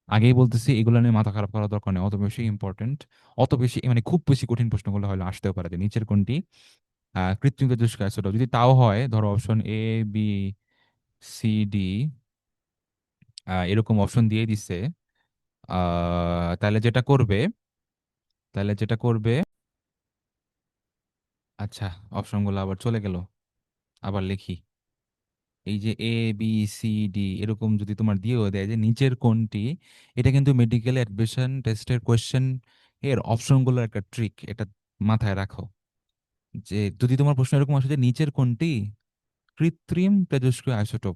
আগেই বলতেছি এগুলো নিয়ে মাথা খারাপ করার দরকার নেই, অত বেশি ইম্পর্টেন্ট, অত বেশি মানে খুব বেশি কঠিন প্রশ্নগুলো হলে আসতেও পারে যে নিচের কোনটি কৃত্রিম তেজস্ক্রিয় আইসোটোপ। যদি তাও হয়, ধরো option A, B, C, D, এরকম অপশন দিয়ে দিচ্ছে, তাহলে যেটা করবে, তাহলে যেটা করবে আচ্ছা, অপশনগুলো আবার চলে গেল, আবার লিখি। এই যে A, B, C, D এরকম যদি তোমার দিয়েও দেয় যে নিচের কোনটি, এটা কিন্তু মেডিকেল অ্যাডমিশন টেস্টের কোয়েশ্চেন এর অপশনগুলোর একটা ট্রিক, এটা মাথায় রাখো। যে যদি তোমার প্রশ্ন এরকম আসে যে নিচের কোনটি কৃত্রিম তেজস্ক্রিয় আইসোটোপ,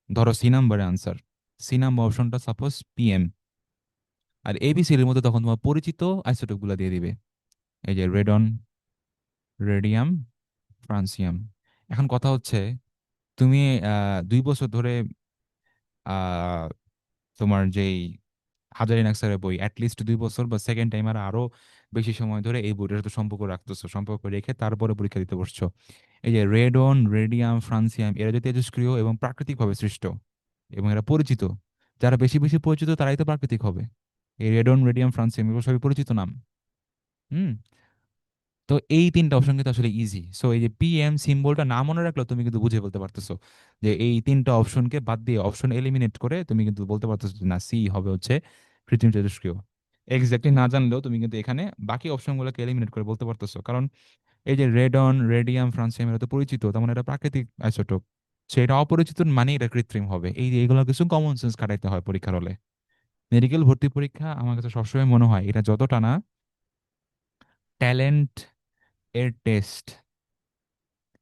ধরো সি নাম্বারে আনসার, সি নাম্বার অপশনটা সাপোজ PM, আর ABC এর মধ্যে তখন তোমার পরিচিত আইসোটোপ গুলা দিয়ে দিবে, এই যে রেডন, রেডিয়াম, ফ্রান্সিয়াম। এখন কথা হচ্ছে তুমি 2 বছর ধরে আহ, তোমার যেই হাজারিন আক্তারের বই অ্যাটলিস্ট 2 বছর বা সেকেন্ড টাইম আর আরো বেশি সময় ধরে এই বইটার সাথে সম্পর্ক রাখতেছো, সম্পর্ক রেখে তারপরে পরীক্ষা দিতে বসছো। এই যে রেডন, রেডিয়াম, ফ্রান্সিয়াম এরা যে তেজস্ক্রিয় এবং প্রাকৃতিকভাবে সৃষ্ট এবং এরা পরিচিত, যারা বেশি বেশি পরিচিত তারাই তো প্রাকৃতিক হবে। এই রেডন, রেডিয়াম, ফ্রান্সিয়াম এগুলো সবই পরিচিত নাম। হুম। তো এই তিনটা অপশন কিন্তু আসলে ইজি। সো এই যে PM সিম্বলটা না মনে রাখলেও তুমি কিন্তু বুঝে বলতে পারতেছো যে এই তিনটা অপশনকে বাদ দিয়ে অপশন এলিমিনেট করে তুমি কিন্তু বলতে পারতেছো যে না, সি হবে হচ্ছে কৃত্রিম তেজস্ক্রিয়। এক্স্যাক্টলি না জানলেও তুমি কিন্তু এখানে বাকি অপশনগুলোকে এলিমিনেট করে বলতে পারতেছো, কারণ এই যে রেডন, রেডিয়াম, ফ্রান্সিয়াম এরা তো পরিচিত, তার মানে এটা প্রাকৃতিক আইসোটোপ। সেটা অপরিচিত মানে এটা কৃত্রিম হবে। এই যে এগুলো কিছু কমন সেন্স খাটাইতে হয় পরীক্ষার হলে। মেডিকেল ভর্তি পরীক্ষা আমার কাছে সবসময় মনে হয় এটা যতটা না ট্যালেন্ট এর টেস্ট,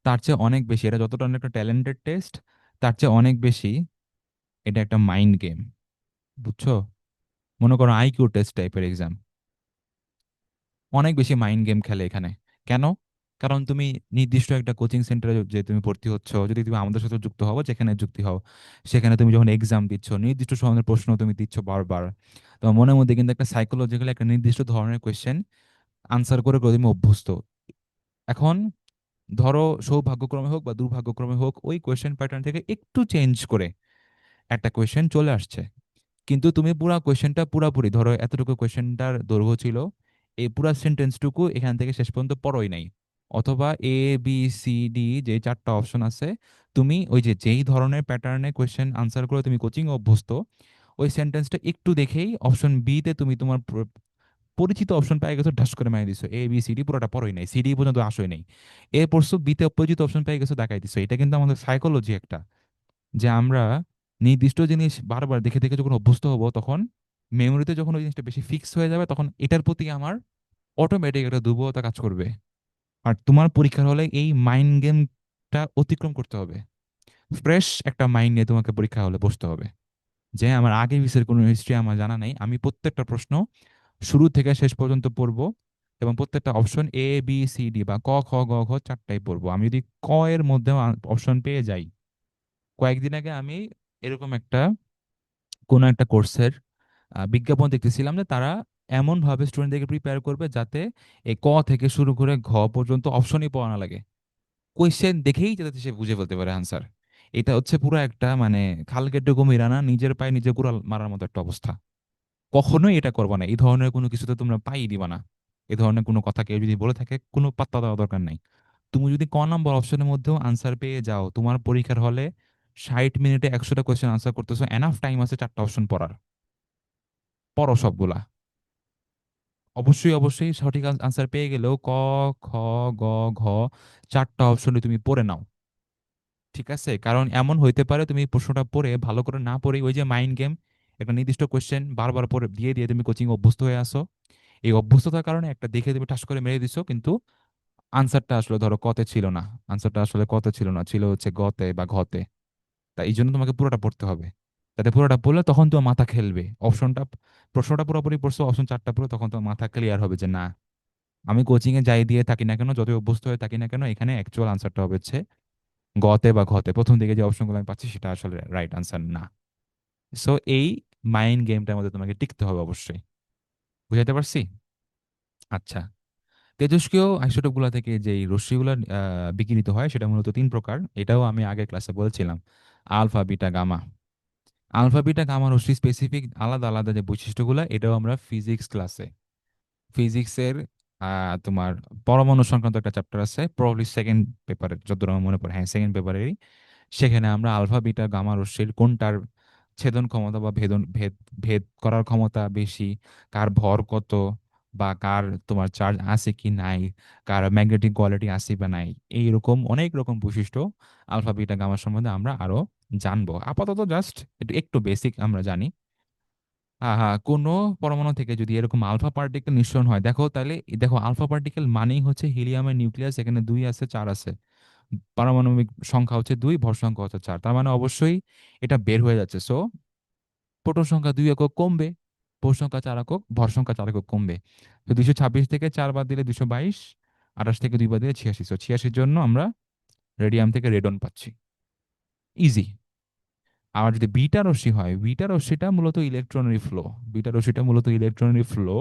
তার চেয়ে অনেক বেশি, এটা যতটা না একটা ট্যালেন্টেড টেস্ট, তার চেয়ে অনেক বেশি এটা একটা মাইন্ড গেম। বুঝছো? মনে করো IQ টেস্ট টাইপের এক্সাম, অনেক বেশি মাইন্ড গেম খেলে এখানে। কেন? কারণ তুমি নির্দিষ্ট একটা কোচিং সেন্টারে যে তুমি ভর্তি হচ্ছ, যদি তুমি আমাদের সাথে যুক্ত হও, যেখানে যুক্তি হও, সেখানে তুমি যখন এক্সাম দিচ্ছ নির্দিষ্ট ধরনের প্রশ্ন তুমি দিচ্ছ বারবার, তোমার মনের মধ্যে কিন্তু একটা সাইকোলজিক্যাল একটা নির্দিষ্ট ধরনের কোয়েশ্চেন আনসার করে করে তুমি অভ্যস্ত। এখন ধরো সৌভাগ্যক্রমে হোক বা দুর্ভাগ্যক্রমে হোক ওই কোয়েশ্চেন প্যাটার্ন থেকে একটু চেঞ্জ করে একটা কোয়েশ্চেন চলে আসছে, কিন্তু তুমি পুরা কোয়েশ্চেনটা পুরাপুরি ধরো এতটুকু কোয়েশ্চেনটার দৈর্ঘ্য ছিল, এই পুরা সেন্টেন্সটুকু এখান থেকে শেষ পর্যন্ত পড়োই নাই, অথবা A, B, C, D যে চারটা অপশন আছে, তুমি ওই যে যেই ধরনের প্যাটার্নে কোয়েশ্চেন আনসার করে তুমি কোচিং অভ্যস্ত, ওই সেন্টেন্সটা একটু দেখেই অপশন বি তে তুমি তোমার পরিচিত অপশন পেয়ে গেছো, ঢাস করে মারি দিছো। A, B, C, D পুরোটা পড়োই নাই, CD পর্যন্ত আসোই নাই, এ পড়ছো, বিতে অপরিচিত অপশন পেয়ে গেছো, দেখাই দিছো। এটা কিন্তু আমাদের সাইকোলজি একটা, যে আমরা নির্দিষ্ট জিনিস বারবার দেখে দেখে যখন অভ্যস্ত হব, তখন মেমোরিতে যখন ওই জিনিসটা বেশি ফিক্স হয়ে যাবে, তখন এটার প্রতি আমার অটোমেটিক একটা দুর্বলতা কাজ করবে। আর তোমার পরীক্ষার হলে এই মাইন্ড গেমটা অতিক্রম করতে হবে। ফ্রেশ একটা মাইন্ড নিয়ে তোমাকে পরীক্ষা হলে বসতে হবে, যে আমার আগে পিছের কোনো হিস্ট্রি আমার জানা নেই, আমি প্রত্যেকটা প্রশ্ন শুরু থেকে শেষ পর্যন্ত পড়বো, এবং প্রত্যেকটা option A, B, C, D বা ক, খ, গ, ঘ চারটাই পড়বো। আমি যদি ক এর মধ্যে অপশন পেয়ে যাই, কয়েকদিন আগে আমি এরকম একটা কোনো একটা কোর্সের বিজ্ঞাপন দেখতেছিলাম যে তারা এমন ভাবে স্টুডেন্টদেরকে প্রিপেয়ার করবে যাতে এই ক থেকে শুরু করে ঘ পর্যন্ত অপশনই পড়া না লাগে, কোয়েশ্চেন দেখেই যাতে সে বুঝে ফেলতে পারে আনসার। এটা হচ্ছে পুরো একটা মানে খাল কেটে কুমির আনা, নিজের পায়ে নিজে কুড়াল মারার মতো একটা অবস্থা। কখনোই এটা করবা না, এই ধরনের কোনো কিছুতে তোমরা পাই দিবা না। এই ধরনের কোনো কথা কেউ যদি বলে থাকে, কোনো পাত্তা দেওয়া দরকার নাই। তুমি যদি ক নাম্বার অপশনের মধ্যেও আনসার পেয়ে যাও, তোমার পরীক্ষার হলে 60 মিনিটে 100টা কোয়েশ্চেন আনসার করতেছো, এনাফ টাইম আছে 4টা অপশন পড়ার, পড়ো সবগুলা। অবশ্যই অবশ্যই সঠিক আনসার পেয়ে গেলেও ক, খ, গ, ঘ 4টা অপশনে তুমি পড়ে নাও। ঠিক আছে, কারণ এমন হইতে পারে তুমি প্রশ্নটা পড়ে ভালো করে না পড়ে ওই যে মাইন্ড গেম, একটা নির্দিষ্ট কোয়েশ্চেন বারবার পড়ে দিয়ে দিয়ে তুমি কোচিং অভ্যস্ত হয়ে আসো। এই অভ্যস্ততার কারণে একটা দেখে তুমি ঠাস করে মেরে দিছো, কিন্তু আনসারটা আসলে ধরো কতে ছিল না, আনসারটা আসলে কতে ছিল না, ছিল হচ্ছে গতে বা ঘতে। তাই এই জন্য তোমাকে পুরোটা পড়তে হবে। তাতে পুরোটা পড়লে তখন তোমার মাথা খেলবে অপশনটা, প্রশ্নটা পুরোপুরি পড়ছো, অপশন 4টা পুরো, তখন তোমার মাথা ক্লিয়ার হবে যে না, আমি কোচিং এ যাই দিয়ে থাকি না কেন, যতই অভ্যস্ত হয়ে থাকি না কেন, এখানে অ্যাকচুয়াল আনসারটা হবে হচ্ছে গতে বা ঘতে, প্রথম দিকে যে অপশনগুলো আমি পাচ্ছি সেটা আসলে রাইট আনসার না। সো এই মাইন্ড গেমটার মধ্যে তোমাকে টিকতে হবে অবশ্যই। বুঝাইতে পারছি? আচ্ছা, তেজস্ক্রিয় আইসোটোপ গুলা থেকে যে রশ্মিগুলো বিকিরিত হয় সেটা মূলত 3 প্রকার, এটাও আমি আগের ক্লাসে বলছিলাম। Alpha, beta, gamma. Alpha, beta, gamma রশ্মি স্পেসিফিক আলাদা আলাদা যে বৈশিষ্ট্যগুলো, এটাও আমরা ফিজিক্স ক্লাসে, ফিজিক্সের তোমার পরমাণু সংক্রান্ত একটা চ্যাপ্টার আছে, প্রবাবলি সেকেন্ড পেপারের, যতদূর আমার মনে পড়ে, হ্যাঁ সেকেন্ড পেপারেরই। সেখানে আমরা আলফা, বিটা, গামা রশ্মির কোনটার ছেদন ক্ষমতা বা ভেদ ভেদ করার ক্ষমতা বেশি, কার ভর কত, বা কার তোমার চার্জ আছে কি নাই, কার ম্যাগনেটিক কোয়ালিটি আছে বা নাই, এইরকম অনেক রকম বৈশিষ্ট্য আলফা, বিটা, গামার সম্বন্ধে আমরা আরো জানবো। আপাতত জাস্ট একটু একটু বেসিক আমরা জানি। হ্যাঁ হ্যাঁ, কোনো পরমাণু থেকে যদি এরকম আলফা পার্টিকেল নিঃসরণ হয়, দেখো তাহলে দেখো আলফা পার্টিকেল মানেই হচ্ছে হিলিয়ামের নিউক্লিয়াস, এখানে 2 আছে 4 আছে, পারমাণবিক সংখ্যা হচ্ছে 2, ভর সংখ্যা হচ্ছে 4, তার মানে অবশ্যই এটা বের হয়ে যাচ্ছে। সো প্রোটন সংখ্যা 2 একক কমবে, ভর সংখ্যা 4 একক, ভর সংখ্যা 4 একক কমবে। তো 226 থেকে 4 বাদ দিলে 222, 28 থেকে 2 বাদ দিলে 86, সো 86-র জন্য আমরা রেডিয়াম থেকে রেডন পাচ্ছি। ইজি। আর যদি বিটা রশ্মি হয়, বিটা রশ্মিটা মূলত ইলেকট্রনের ফ্লো, বিটা রশ্মিটা মূলত ইলেকট্রনের ফ্লো।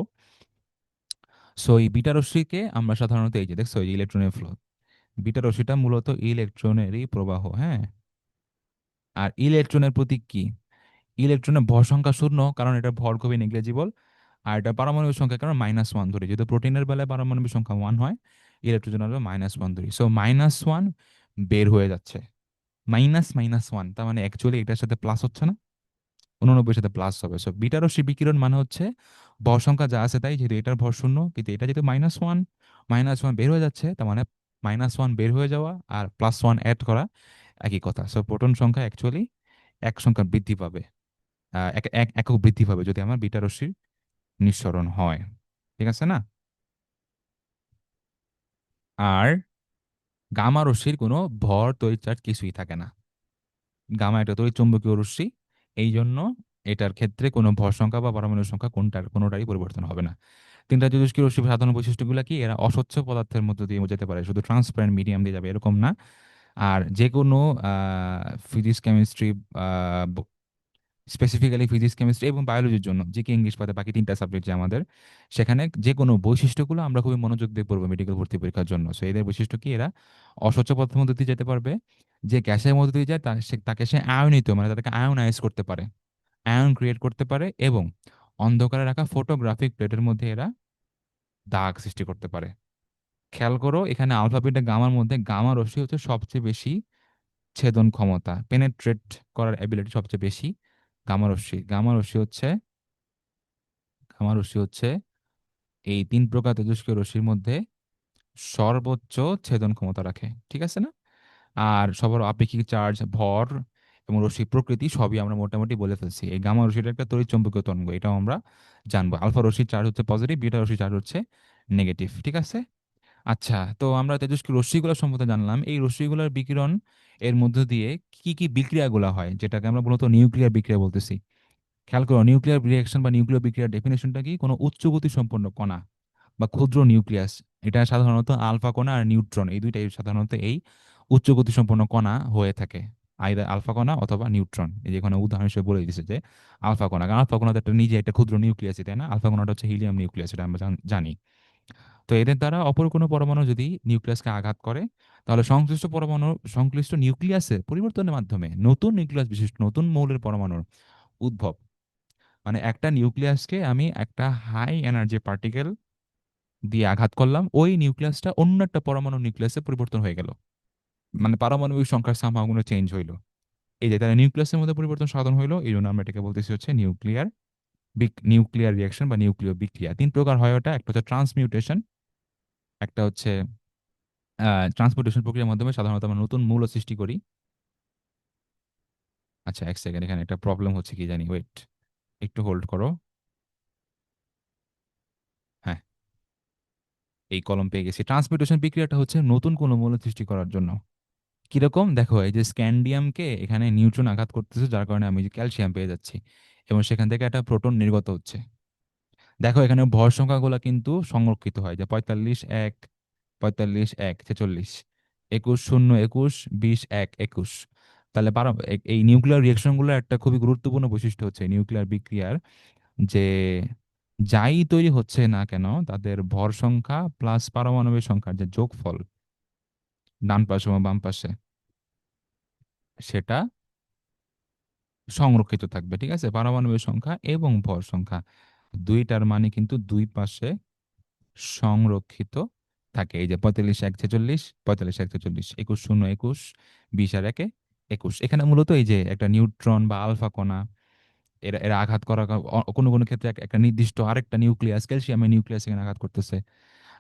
সো এই বিটা রশ্মিকে আমরা সাধারণত এই যে দেখছো এই যে ইলেকট্রনের ফ্লো, বিটা রশ্মিটা মূলত ইলেকট্রনেরই প্রবাহ, হ্যাঁ। আর ইলেকট্রনের প্রতীক কি? ইলেকট্রনের ভর সংখ্যা 0, কারণ এটা ভর খুবই নেগলিজিবল। আর এটা পারমাণবিক সংখ্যা কারণ -1 ধরি, যেহেতু প্রোটিনের বেলায় পারমাণবিক সংখ্যা 1 হয়, ইলেকট্রনের হলো -1 ধরি। সো -1 বের হয়ে যাচ্ছে, মাইনাস মাইনাস ওয়ান, তার মানে অ্যাকচুয়ালি এটার সাথে প্লাস হচ্ছে না, 89 সাথে প্লাস হবে। সো বিটা রশ্মি বিকিরণ মানে হচ্ছে ভর সংখ্যা যা আছে তাই, যেহেতু এটার ভর 0 কিন্তু এটা যেহেতু -1 বের হয়ে যাচ্ছে, তার মানে -1 বের হয়ে যাওয়া আর +1 অ্যাড করা একই কথা। সো প্রোটন সংখ্যা অ্যাকচুয়ালি এক সংখ্যা বৃদ্ধি পাবে, একক বৃদ্ধি পাবে যদি আমার বিটা রশ্মির নিঃসরণ হয়। ঠিক আছে না? আর গামা রশ্মির কোনো ভর তড়িৎ চার্জ কিছুই থাকে না। গামা একটা তড়িৎ চুম্বকীয় রশ্মি, এই জন্য এটার ক্ষেত্রে কোনো ভর সংখ্যা বা পারমাণবিক সংখ্যা কোনোটারই পরিবর্তন হবে না। 3টা তেজস্ক্রিয় রশ্মির সাধারণ বৈশিষ্ট্যগুলো কি? এরা অস্বচ্ছ পদার্থের মধ্যে দিয়ে যেতে পারে, শুধু ট্রান্সপারেন্ট মিডিয়াম দিয়ে যাবে এরকম না। আর যে কোনো physics chemistry, specifically physics chemistry এবং বায়োলজির জন্য, যে কি ইংলিশ বাদে বাকি 3টা সাবজেক্ট যে আমাদের, সেখানে যে কোনো বৈশিষ্ট্যগুলো আমরা খুবই মনোযোগ দিয়ে পড়বো মেডিকেল ভর্তি পরীক্ষার জন্য। সো এদের বৈশিষ্ট্য কি? এরা অস্বচ্ছ পদার্থের মধ্যে দিয়ে যেতে পারবে, যে গ্যাসের মধ্যে দিয়ে যায় তাকে সে আয়নিত, মানে তাদেরকে আয়নাইজ করতে পারে, আয়ন ক্রিয়েট করতে পারে, এবং অন্ধকারে রাখা ফটোগ্রাফিক প্লেটের মধ্যে এরা দাগ সৃষ্টি করতে পারে। খেয়াল করো এখানে আলফা বিটা গামার মধ্যে গামা রশ্মি হচ্ছে সবচেয়ে বেশি ছেদন ক্ষমতা, পেনেট্রেট করার অ্যাবিলিটি সবচেয়ে বেশি গামা রশ্মি। গামা রশ্মি হচ্ছে এই 3 প্রকার তেজস্ক্রিয় রশ্মির মধ্যে সর্বোচ্চ ছেদন ক্ষমতা রাখে। ঠিক আছে না? আর সবার আপেক্ষিক চার্জ, ভর এবং রশ্মির প্রকৃতি সবই আমরা মোটামুটি বলে ফেলছি। এই গামা রশ্মিটা একটা তড়িৎ চৌম্বকীয় তরঙ্গ, এটাও আমরা জানবো। আলফা রশ্মির চার্জ হচ্ছে পজিটিভ, বিটা রশ্মির চার্জ হচ্ছে নেগেটিভ। ঠিক আছে? আচ্ছা, তো আমরা তেজস্ক্রিয় রশ্মিগুলো সম্পর্কে জানলাম। এই রশ্মিগুলোর বিকিরণ এর মধ্য দিয়ে কি কি বিক্রিয়াগুলো হয়, যেটাকে আমরা মূলত নিউক্লিয়ার বিক্রিয়া বলতেছি। খেয়াল করো, নিউক্লিয়ার রিঅ্যাকশন বা নিউক্লিয়ার বিক্রিয়ার ডেফিনেশনটা কি? কোনো উচ্চ গতি সম্পন্ন কণা বা ক্ষুদ্র নিউক্লিয়াস, এটা সাধারণত আলফা কণা আর নিউট্রন, এই দুইটাই সাধারণত এই উচ্চ গতি সম্পন্ন কণা হয়ে থাকে, আইদার আলফা কণা অথবা নিউট্রন। এই যে এখানে উদাহরণ হিসেবে বলে দিচ্ছে যে আলফা কণা, কারণ আলফা কণা তো একটা নিজে একটা ক্ষুদ্র নিউক্লিয়াস, তাই না? আলফা কণাটা হচ্ছে হিলিয়াম নিউক্লিয়াস, এটা আমরা জানি। তো এদের দ্বারা অপর কোনো পরমাণু যদি নিউক্লিয়াসকে আঘাত করে, তাহলে সংশ্লিষ্ট পরমাণু সংশ্লিষ্ট নিউক্লিয়াসের পরিবর্তনের মাধ্যমে নতুন নিউক্লিয়াস বিশিষ্ট নতুন মৌলের পরমাণুর উদ্ভব। মানে একটা নিউক্লিয়াসকে আমি একটা হাই এনার্জি পার্টিকেল দিয়ে আঘাত করলাম, ওই নিউক্লিয়াসটা অন্য একটা পরমাণু নিউক্লিয়াসে পরিবর্তন হয়ে গেল, মানে পারমাণবিক সংখ্যার সামহাও চেঞ্জ হইলো। এই যে তারা নিউক্লিয়াসের মধ্যে পরিবর্তন সাধন হইলো, এই জন্য আমরা এটাকে বলতেছি হচ্ছে নিউক্লিয়ার রিয়াকশন বা নিউক্লিয় বিক্রিয়া। তিন প্রকার হয় ওটা, একটা হচ্ছে ট্রান্সমিউটেশন, একটা হচ্ছে ট্রান্সপোর্টেশন প্রক্রিয়ার মাধ্যমে সাধারণত আমরা নতুন মৌল সৃষ্টি করি। আচ্ছা, এক সেকেন্ড, এখানে একটা প্রবলেম হচ্ছে কি জানি, ওয়েট, একটু হোল্ড করো। হ্যাঁ, এই কলম পেয়ে গেছি। ট্রান্সমিউটেশন বিক্রিয়াটা হচ্ছে নতুন কোনো মৌল সৃষ্টি করার জন্য। কিরকম দেখো, এই যে স্ক্যান্ডিয়ামকে এখানে নিউট্রন আঘাত করতেছে, যার কারণে আমি যে ক্যালসিয়াম পেয়ে যাচ্ছি, এবং সেখান থেকে একটা প্রোটন নির্গত হচ্ছে। দেখো এখানে ভর সংখ্যাগুলো কিন্তু সংরক্ষিত হয়, যে 45 1, 45 1 46, 21 0 21, 20 1 21। তাহলে এই নিউক্লিয়ার রিয়েকশনগুলো একটা খুবই গুরুত্বপূর্ণ বৈশিষ্ট্য হচ্ছে নিউক্লিয়ার বিক্রিয়ার, যে যাই তৈরি হচ্ছে না কেন তাদের ভর সংখ্যা প্লাস পারমাণবিক সংখ্যার যে যোগফল ডান পাশে এবং বাম পাশে, সেটা সংরক্ষিত থাকবে। ঠিক আছে, পারমাণবিক সংখ্যা এবং ভর সংখ্যা দুইটার মানে কিন্তু দুই পাশে সংরক্ষিত থাকে। এই যে 45 1 46, 45 1 46, 21 0 21, 20 আর 1 21। এখানে মূলত এই যে একটা নিউট্রন বা আলফা কণা, এরা এরা আঘাত করার কোনো কোনো ক্ষেত্রে একটা নির্দিষ্ট আরেকটা নিউক্লিয়াস, ক্যালসিয়ামের নিউক্লিয়াস এখানে আঘাত করতেছে।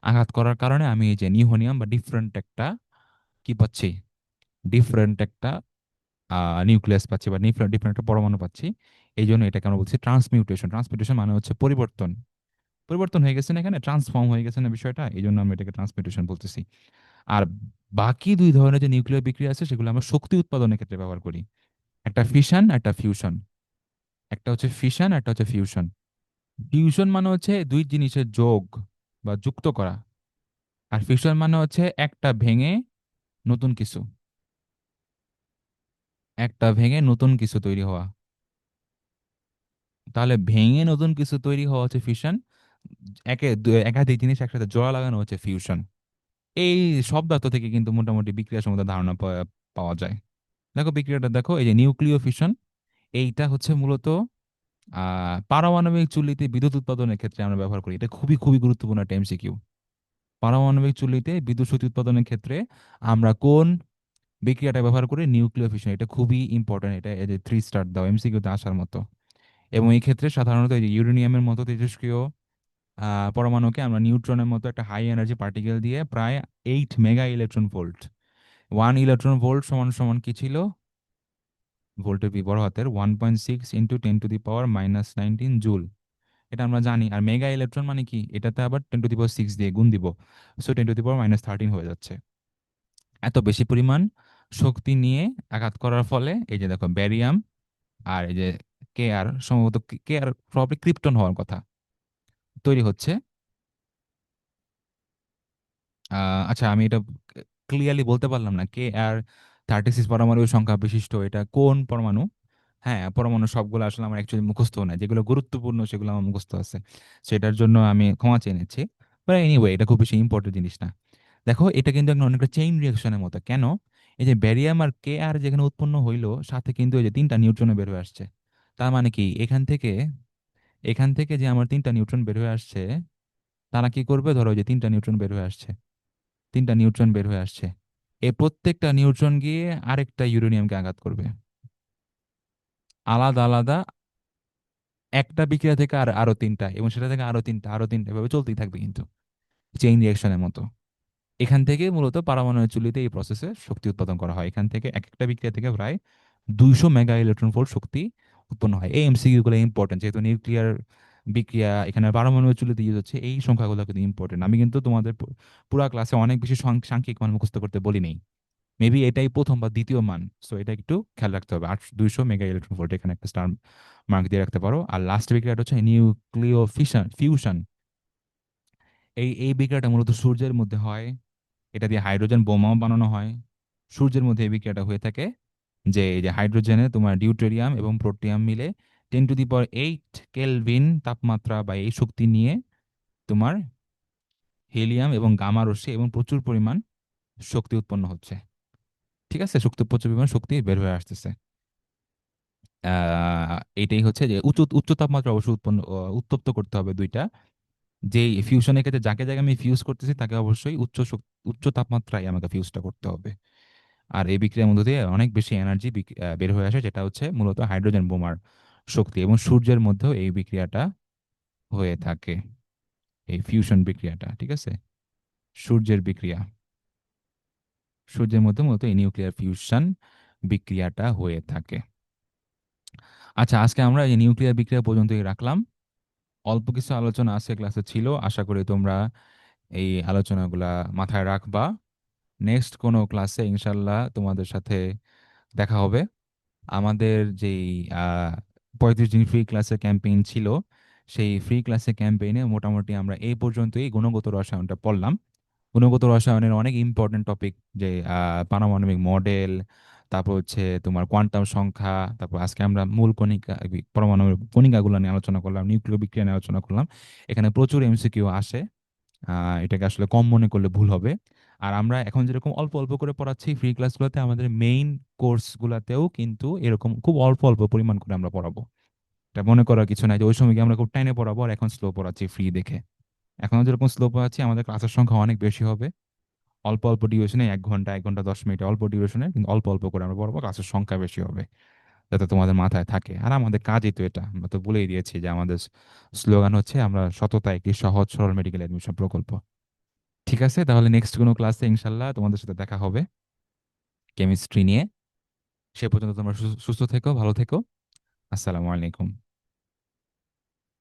আঘাত করার কারণে আমি এই যে নিউহোনিয়াম বা ডিফারেন্ট একটা কি পাচ্ছি, ডিফারেন্ট একটা নিউক্লিয়াস পাচ্ছি বা ডিফারেন্ট ডিফারেন্ট একটা পরমাণু পাচ্ছি। এই জন্য এটাকে আমরা বলছি ট্রান্সমিউটেশন। ট্রান্সমিউটেশন মানে হচ্ছে পরিবর্তন, পরিবর্তন হয়ে গেছে না, এখানে ট্রান্সফর্ম হয়ে গেছে না বিষয়টা, এই জন্য আমরা এটাকে ট্রান্সমিউটেশন বলতেছি। আর বাকি দুই ধরনের যে নিউক্লিয়ার বিক্রিয়া আছে সেগুলো আমরা শক্তি উৎপাদনের ক্ষেত্রে ব্যবহার করি। একটা ফিশন, একটা ফিউশন। একটা হচ্ছে ফিশন, একটা হচ্ছে ফিউশন। ফিউশন মানে হচ্ছে দুই জিনিসের যোগ বা যুক্ত করা, আর ফিউশন মানে হচ্ছে একটা ভেঙে নতুন কিছু, একটা ভেঙে নতুন কিছু তৈরি হওয়া। তাহলে ভেঙে নতুন কিছু তৈরি হওয়া হচ্ছে ফিউশন, একাধিক জিনিস একসাথে জোড়া লাগানো হচ্ছে ফিউশন। এই শব্দার্থ থেকে কিন্তু মোটামুটি বিক্রিয়া সম্বন্ধে ধারণা পাওয়া যায়। দেখো বিক্রিয়াটা দেখো, এই যে নিউক্লিয় ফিশন, এইটা হচ্ছে মূলত পারমাণবিক চুল্লিতে বিদ্যুৎ উৎপাদনের ক্ষেত্রে আমরা ব্যবহার করি। এটা খুবই খুবই গুরুত্বপূর্ণ একটা এমসিকিউ। পারমাণবিক চুল্লিতে বিদ্যুৎ শক্তি উৎপাদনের ক্ষেত্রে আমরা কোন বিক্রিয়াটা ব্যবহার করি? নিউক্লিয় ফিশন। এটা খুবই ইম্পর্টেন্ট, এটা এই যে 3 স্টার দাও এমসিকিউতে আসার মতো। এবং এই ক্ষেত্রে সাধারণত এই যে ইউরেনিয়ামের মতো তেজস্ক্রিয় পরমাণুকে আমরা নিউট্রনের মতো একটা হাই এনার্জি পার্টিকেল দিয়ে প্রায় 8 mega electron volt, 1 electron volt সমান সমান কি ছিল? ভোল্টের বড় হাতের 1.6 × 10⁻⁻19 জুল, এটা আমরা জানি। আর মেগা ইলেকট্রন মানে কি, এটাতে আবার 10⁶ দিয়ে গুণ দিব, সো 10⁻⁻13 হয়ে যাচ্ছে। এত বেশি পরিমাণ শক্তি নিয়ে আঘাত করার ফলে এই যে দেখো ব্যারিয়াম আর এই যে কে আর সম্ভবত কে আর প্রবলি ক্রিপ্টন হওয়ার কথা তৈরি হচ্ছে। আচ্ছা, আমি এটা ক্লিয়ারলি বলতে পারলাম না, কে আর 36 পরমাণু সংখ্যা বিশিষ্ট এটা কোন পরমাণু। হ্যাঁ, পরমাণু সবগুলো আসলে আমার অ্যাকচুয়ালি মুখস্থ না, যেগুলো গুরুত্বপূর্ণ সেগুলো আমার মুখস্থ আছে, সেটার জন্য আমি ক্ষমা চেয়ে নিচ্ছি। বাট এনিওয়ে, এটা খুব বেশি ইম্পর্টেন্ট জিনিস না। দেখো এটা কিন্তু একটা অনেকটা চেইন রিয়াকশনের মতো। কেন? এই যে ব্যারিয়াম আর কে আর যেখানে উৎপন্ন হইলো, সাথে কিন্তু এই যে 3টা নিউট্রন বের হয়ে আসছে। তার মানে কি, এখান থেকে যে আমার 3টা নিউট্রন বের হয়ে আসছে, তারা কি করবে? ধরো ওই যে 3টা নিউট্রন বের হয়ে আসছে, 3টা নিউট্রন বের হয়ে আসছে, এই প্রত্যেকটা নিউট্রন গিয়ে আরেকটা ইউরেনিয়ামকে আঘাত করবে, আলাদা আলাদা, একটা বিক্রিয়া থেকে আর আরো 3টা, এবং সেটা থেকে আরো 3টা, আরো 3টা, এভাবে চলতেই থাকবে কিন্তু চেইন রিয়াকশনের মতো। এখান থেকে মূলত পারমাণবিক চুল্লিতে এই প্রসেসে শক্তি উৎপাদন করা হয়। এখান থেকে এক একটা বিক্রিয়া থেকে প্রায় 200 মেগা ইলেকট্রন ভোল্ট শক্তি উৎপন্ন হয়। এই এমসিকিউ গুলো ইম্পর্টেন্ট, যেহেতু নিউক্লিয়ার বিক্রিয়া এখানে পারমাণবিক চুল্লিতে ইউজ হচ্ছে, এই সংখ্যাগুলো কিন্তু ইম্পর্টেন্ট। আমি কিন্তু তোমাদের পুরা ক্লাসে অনেক বেশি সাংখ্যিক মান মুখস্থ করতে বলি নেই, মেবি এটাই প্রথম বা দ্বিতীয় মান, সো এটা একটু খেয়াল রাখতে হবে। 200 মেগা ইলেকট্রন ভোল্ট, এখানে একটা স্টার মার্ক দিয়ে রাখতে পারো। আর লাস্ট বিক্রিয়াটা হচ্ছে নিউক্লিয় ফিউশন। এই বিক্রিয়াটা মূলত সূর্যের মধ্যে হয়, এটা দিয়ে হাইড্রোজেন বোমাও বানানো হয়। সূর্যের মধ্যে এই বিক্রিয়াটা হয়ে থাকে, যে এই যে হাইড্রোজেনে তোমার ডিউটেরিয়াম এবং প্রোটিয়াম মিলে 10⁸ তাপমাত্রা বা এই শক্তি নিয়ে তোমার হিলিয়াম এবং গামা রশ্মি এবং প্রচুর পরিমাণ শক্তি উৎপন্ন হচ্ছে। ঠিক আছে, প্রচুর পরিমাণ শক্তি বের হয়ে আসতেছে। এটাই হচ্ছে যে উচ্চ উচ্চ তাপমাত্রা অবশ্যই উত্তপ্ত করতে হবে দুইটা। যে ফিউশনের ক্ষেত্রে যাকে যাকে আমি ফিউজ করতেছি তাকে অবশ্যই উচ্চ তাপমাত্রায় আমাকে ফিউজটা করতে হবে। আর এই বিক্রিয়ার মধ্য দিয়ে অনেক বেশি এনার্জি বের হয়ে আসে, যেটা হচ্ছে মূলত হাইড্রোজেন বোমার শক্তি। এবং সূর্যের মধ্যেও এই বিক্রিয়াটা হয়ে থাকে, এই ফিউশন বিক্রিয়াটা, ঠিক আছে? সূর্যের বিক্রিয়া, সূর্যের মধ্যে মূলত এই নিউক্লিয়ার ফিউশন বিক্রিয়াটা হয়ে থাকে। আচ্ছা, আজকে আমরা এই নিউক্লিয়ার বিক্রিয়া পর্যন্তই রাখলাম। অল্প কিছু আলোচনা আজকে ক্লাসে ছিল, আশা করি তোমরা এই আলোচনাগুলা মাথায় রাখবা। নেক্সট কোনো ক্লাসে ইনশাল্লাহ তোমাদের সাথে দেখা হবে। আমাদের যেই 35 দিন ফ্রি ক্লাসের ক্যাম্পেইন ছিল, সেই ফ্রি ক্লাসের ক্যাম্পেইনে মোটামুটি আমরা এই পর্যন্তই গুণগত রসায়নটা পড়লাম। গুণগত রসায়নের অনেক ইম্পর্টেন্ট টপিক, যে পারমাণবিক মডেল, তারপর হচ্ছে তোমার কোয়ান্টাম সংখ্যা, তারপর আজকে আমরা মূল কণিকা, পরমাণু কণিকাগুলো নিয়ে আলোচনা করলাম, নিউক্লিয় বিক্রিয়া নিয়ে আলোচনা করলাম। এখানে প্রচুর এমসিকিউ আসে, এটাকে আসলে কম মনে করলে ভুল হবে। আর আমরা এখন যেরকম অল্প অল্প করে পড়াচ্ছি ফ্রি ক্লাসগুলোতে, আমাদের মেইন কোর্সগুলোতেও কিন্তু এরকম খুব অল্প অল্প পরিমাণ করে আমরা পড়াবো। এটা মনে করার কিছু নাই যে ওই সময় গিয়ে আমরা খুব টাইনে পড়াবো আর এখন স্লো পড়াচ্ছি ফ্রি দেখে। এখন যেরকম স্লো পড়াচ্ছি, আমাদের ক্লাসের সংখ্যা অনেক বেশি হবে। অল্প অল্প ডিউরেশনে, 1 ঘন্টা 1 ঘন্টা 10 মিনিট অল্প ডিউরেশনে, কিন্তু অল্প অল্প করে আমরা পড়াবো, ক্লাসের সংখ্যা বেশি হবে, যাতে তোমাদের মাথায় থাকে। আর আমাদের কাজই তো এটা, আমরা তো বলেই দিয়েছি যে আমাদের স্লোগান হচ্ছে আমরা সততা একটি সহজ সরল মেডিকেল অ্যাডমিশন প্রকল্প। ঠিক আছে, তাহলে নেক্সট কোনো ক্লাসে ইনশাল্লাহ তোমাদের সাথে দেখা হবে কেমিস্ট্রি নিয়ে। সে পর্যন্ত তোমরা সুস্থ থেকো, ভালো থেকো। আসসালামু আলাইকুম।